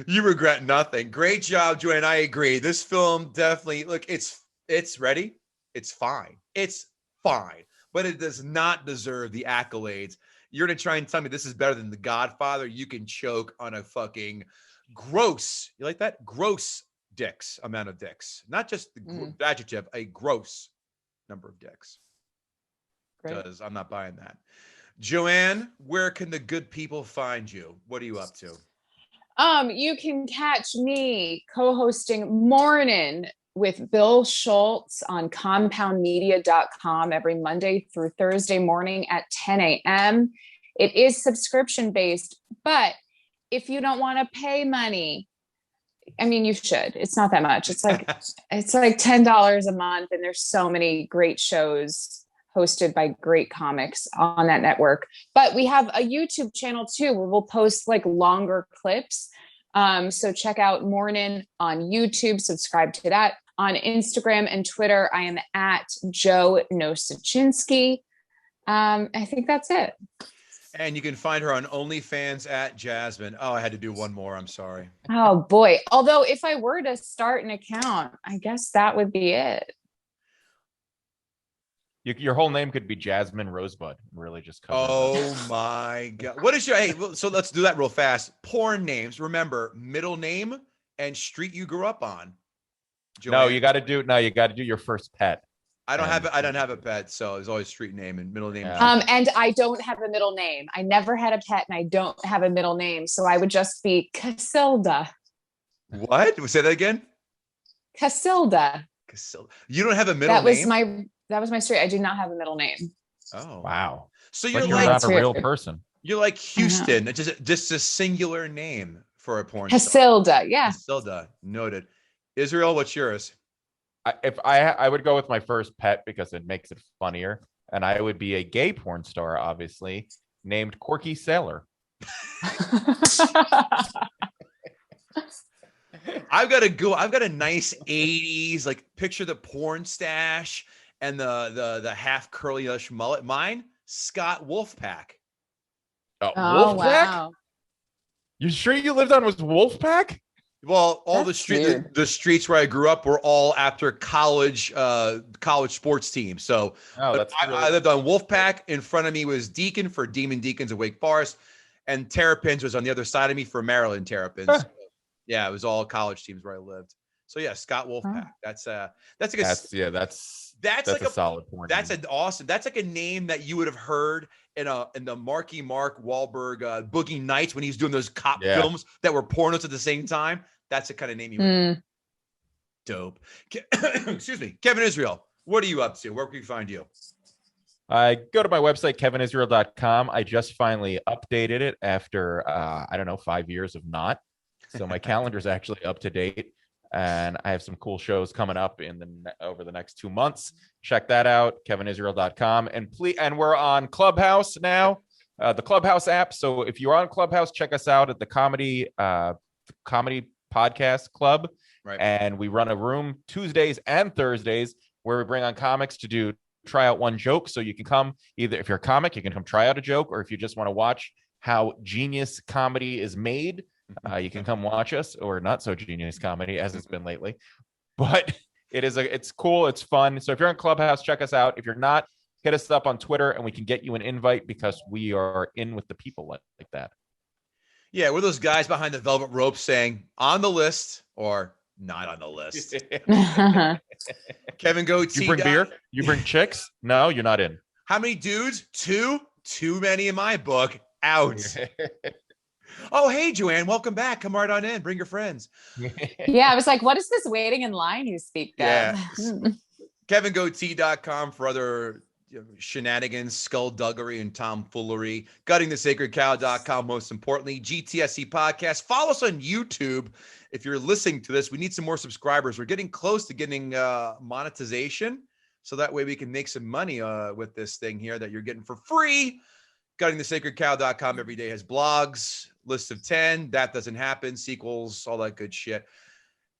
[SPEAKER 5] You regret nothing. Great job, Joanne. I agree. This film definitely, look, it's ready. It's fine. It's fine. But it does not deserve the accolades. You're going to try and tell me this is better than The Godfather? You can choke on a fucking gross, you like that? Gross amount of dicks. Not just the adjective, a gross number of dicks. Because I'm not buying that. Joanne, where can the good people find you? What are you up to?
[SPEAKER 4] You can catch me co-hosting Mornin with Bill Schulz on compoundmedia.com every Monday through Thursday morning at 10 a.m. It is subscription based, but if you don't want to pay money, I mean, you should. It's not that much. It's like $10 a month, and there's so many great shows hosted by great comics on that network. But we have a YouTube channel too, where we'll post like longer clips. So check out Mornin on YouTube. Subscribe to that. On Instagram and Twitter, I am at Joe Nosuchinsky. I think that's it.
[SPEAKER 5] And you can find her on OnlyFans at Jasmine. Oh, I had to do one more. I'm sorry.
[SPEAKER 4] Oh boy. Although if I were to start an account, I guess that would be it.
[SPEAKER 3] Your whole name could be Jasmine Rosebud. Really just cover.
[SPEAKER 5] Oh my God. What is your, hey, so let's do that real fast. Porn names. Remember, middle name and street you grew up on. Joanne.
[SPEAKER 3] No, you got to do your first pet.
[SPEAKER 5] I don't have a pet, so there's always street name and middle name.
[SPEAKER 3] Yeah.
[SPEAKER 4] And I don't have a middle name. I never had a pet and I don't have a middle name. So I would just be Casilda.
[SPEAKER 5] What? Say that again?
[SPEAKER 4] Casilda.
[SPEAKER 5] You don't have a middle name?
[SPEAKER 4] That was my street. I do not have a middle name.
[SPEAKER 5] Oh,
[SPEAKER 3] wow.
[SPEAKER 5] So
[SPEAKER 3] You're
[SPEAKER 5] you're
[SPEAKER 3] not a real person.
[SPEAKER 5] You're like Houston. It's just a singular name for a porn
[SPEAKER 4] Casilda.
[SPEAKER 5] star.
[SPEAKER 4] Yeah.
[SPEAKER 5] Casilda. Noted. Israel, what's yours?
[SPEAKER 3] I would go with my first pet because it makes it funnier, and I would be a gay porn star, obviously, named Corky Sailor.
[SPEAKER 5] I've got a nice 80s, like picture the porn stash and the half curly-ish mullet. Mine, Scott Wolfpack.
[SPEAKER 4] Oh,
[SPEAKER 3] Wolfpack?
[SPEAKER 4] wow.
[SPEAKER 3] You sure you lived on was Wolfpack?
[SPEAKER 5] Well, all
[SPEAKER 4] That's
[SPEAKER 5] the streets where I grew up were all after college sports teams. So I lived on Wolfpack. In front of me was Deacon for Demon Deacons of Wake Forest, and Terrapins was on the other side of me for Maryland Terrapins. Yeah, it was all college teams where I lived. So yeah, Scott Wolfpack. That's like a
[SPEAKER 3] That's
[SPEAKER 5] like
[SPEAKER 3] a solid porn.
[SPEAKER 5] That's
[SPEAKER 3] name.
[SPEAKER 5] an awesome. That's like a name that you would have heard in the Marky Mark Wahlberg Boogie Nights when he was doing those cop films that were pornos at the same time. That's the kind of name you would. Dope. Excuse me, Kevin Israel. What are you up to? Where can we find you?
[SPEAKER 3] I go to my website, kevinisrael.com. I just finally updated it after, 5 years of not. So my calendar is actually up to date, and I have some cool shows coming up over the next 2 months. Check that out, kevinisrael.com. And we're on Clubhouse now, the Clubhouse app. So if you're on Clubhouse, check us out at the Comedy Podcast Club.
[SPEAKER 5] Right.
[SPEAKER 3] And we run a room Tuesdays and Thursdays where we bring on comics to try out one joke. So you can come, either if you're a comic, you can come try out a joke, or if you just want to watch how genius comedy is made, you can come watch us, or not so genius comedy as it's been lately. But it's cool, it's fun. So if you're on Clubhouse, check us out. If you're not, hit us up on Twitter and we can get you an invite, because we are in with the people like that.
[SPEAKER 5] Yeah, we're those guys behind the velvet rope saying on the list or not on the list. Kevin Goatee.
[SPEAKER 3] You bring beer? You bring chicks? No, you're not in.
[SPEAKER 5] How many dudes? 2? Too many in my book. Out. Oh, hey, Joanne. Welcome back. Come right on in. Bring your friends.
[SPEAKER 4] Yeah, I was like, what is this waiting in line you speak of?
[SPEAKER 5] Yeah. KevinGoatee.com for other shenanigans, skullduggery, and tomfoolery. GuttingTheSacredCow.com, most importantly. GTSC podcast. Follow us on YouTube. If you're listening to this, we need some more subscribers. We're getting close to getting monetization, so that way we can make some money with this thing here that you're getting for free. GuttingTheSacredCow.com every day has blogs, lists of 10. That doesn't happen. Sequels, all that good shit.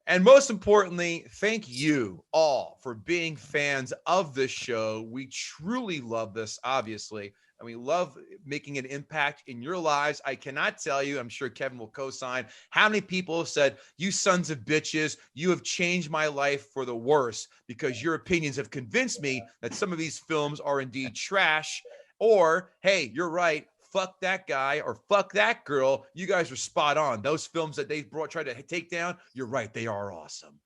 [SPEAKER 5] And most importantly, thank you all for being fans of this show. We truly love this, obviously, and we love making an impact in your lives. I cannot tell you, I'm sure Kevin will co-sign, how many people have said, you sons of bitches, you have changed my life for the worse, because your opinions have convinced me that some of these films are indeed trash, or, hey, you're right, fuck that guy or fuck that girl. You guys are spot on. Those films that they tried to take down, you're right, they are awesome.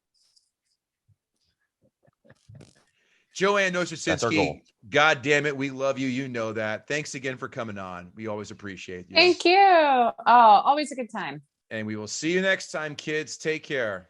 [SPEAKER 5] Joanne Nosuchinksky, God damn it, we love you. You know that. Thanks again for coming on. We always appreciate you.
[SPEAKER 4] Thank you. Oh, always a good time.
[SPEAKER 5] And we will see you next time, kids. Take care.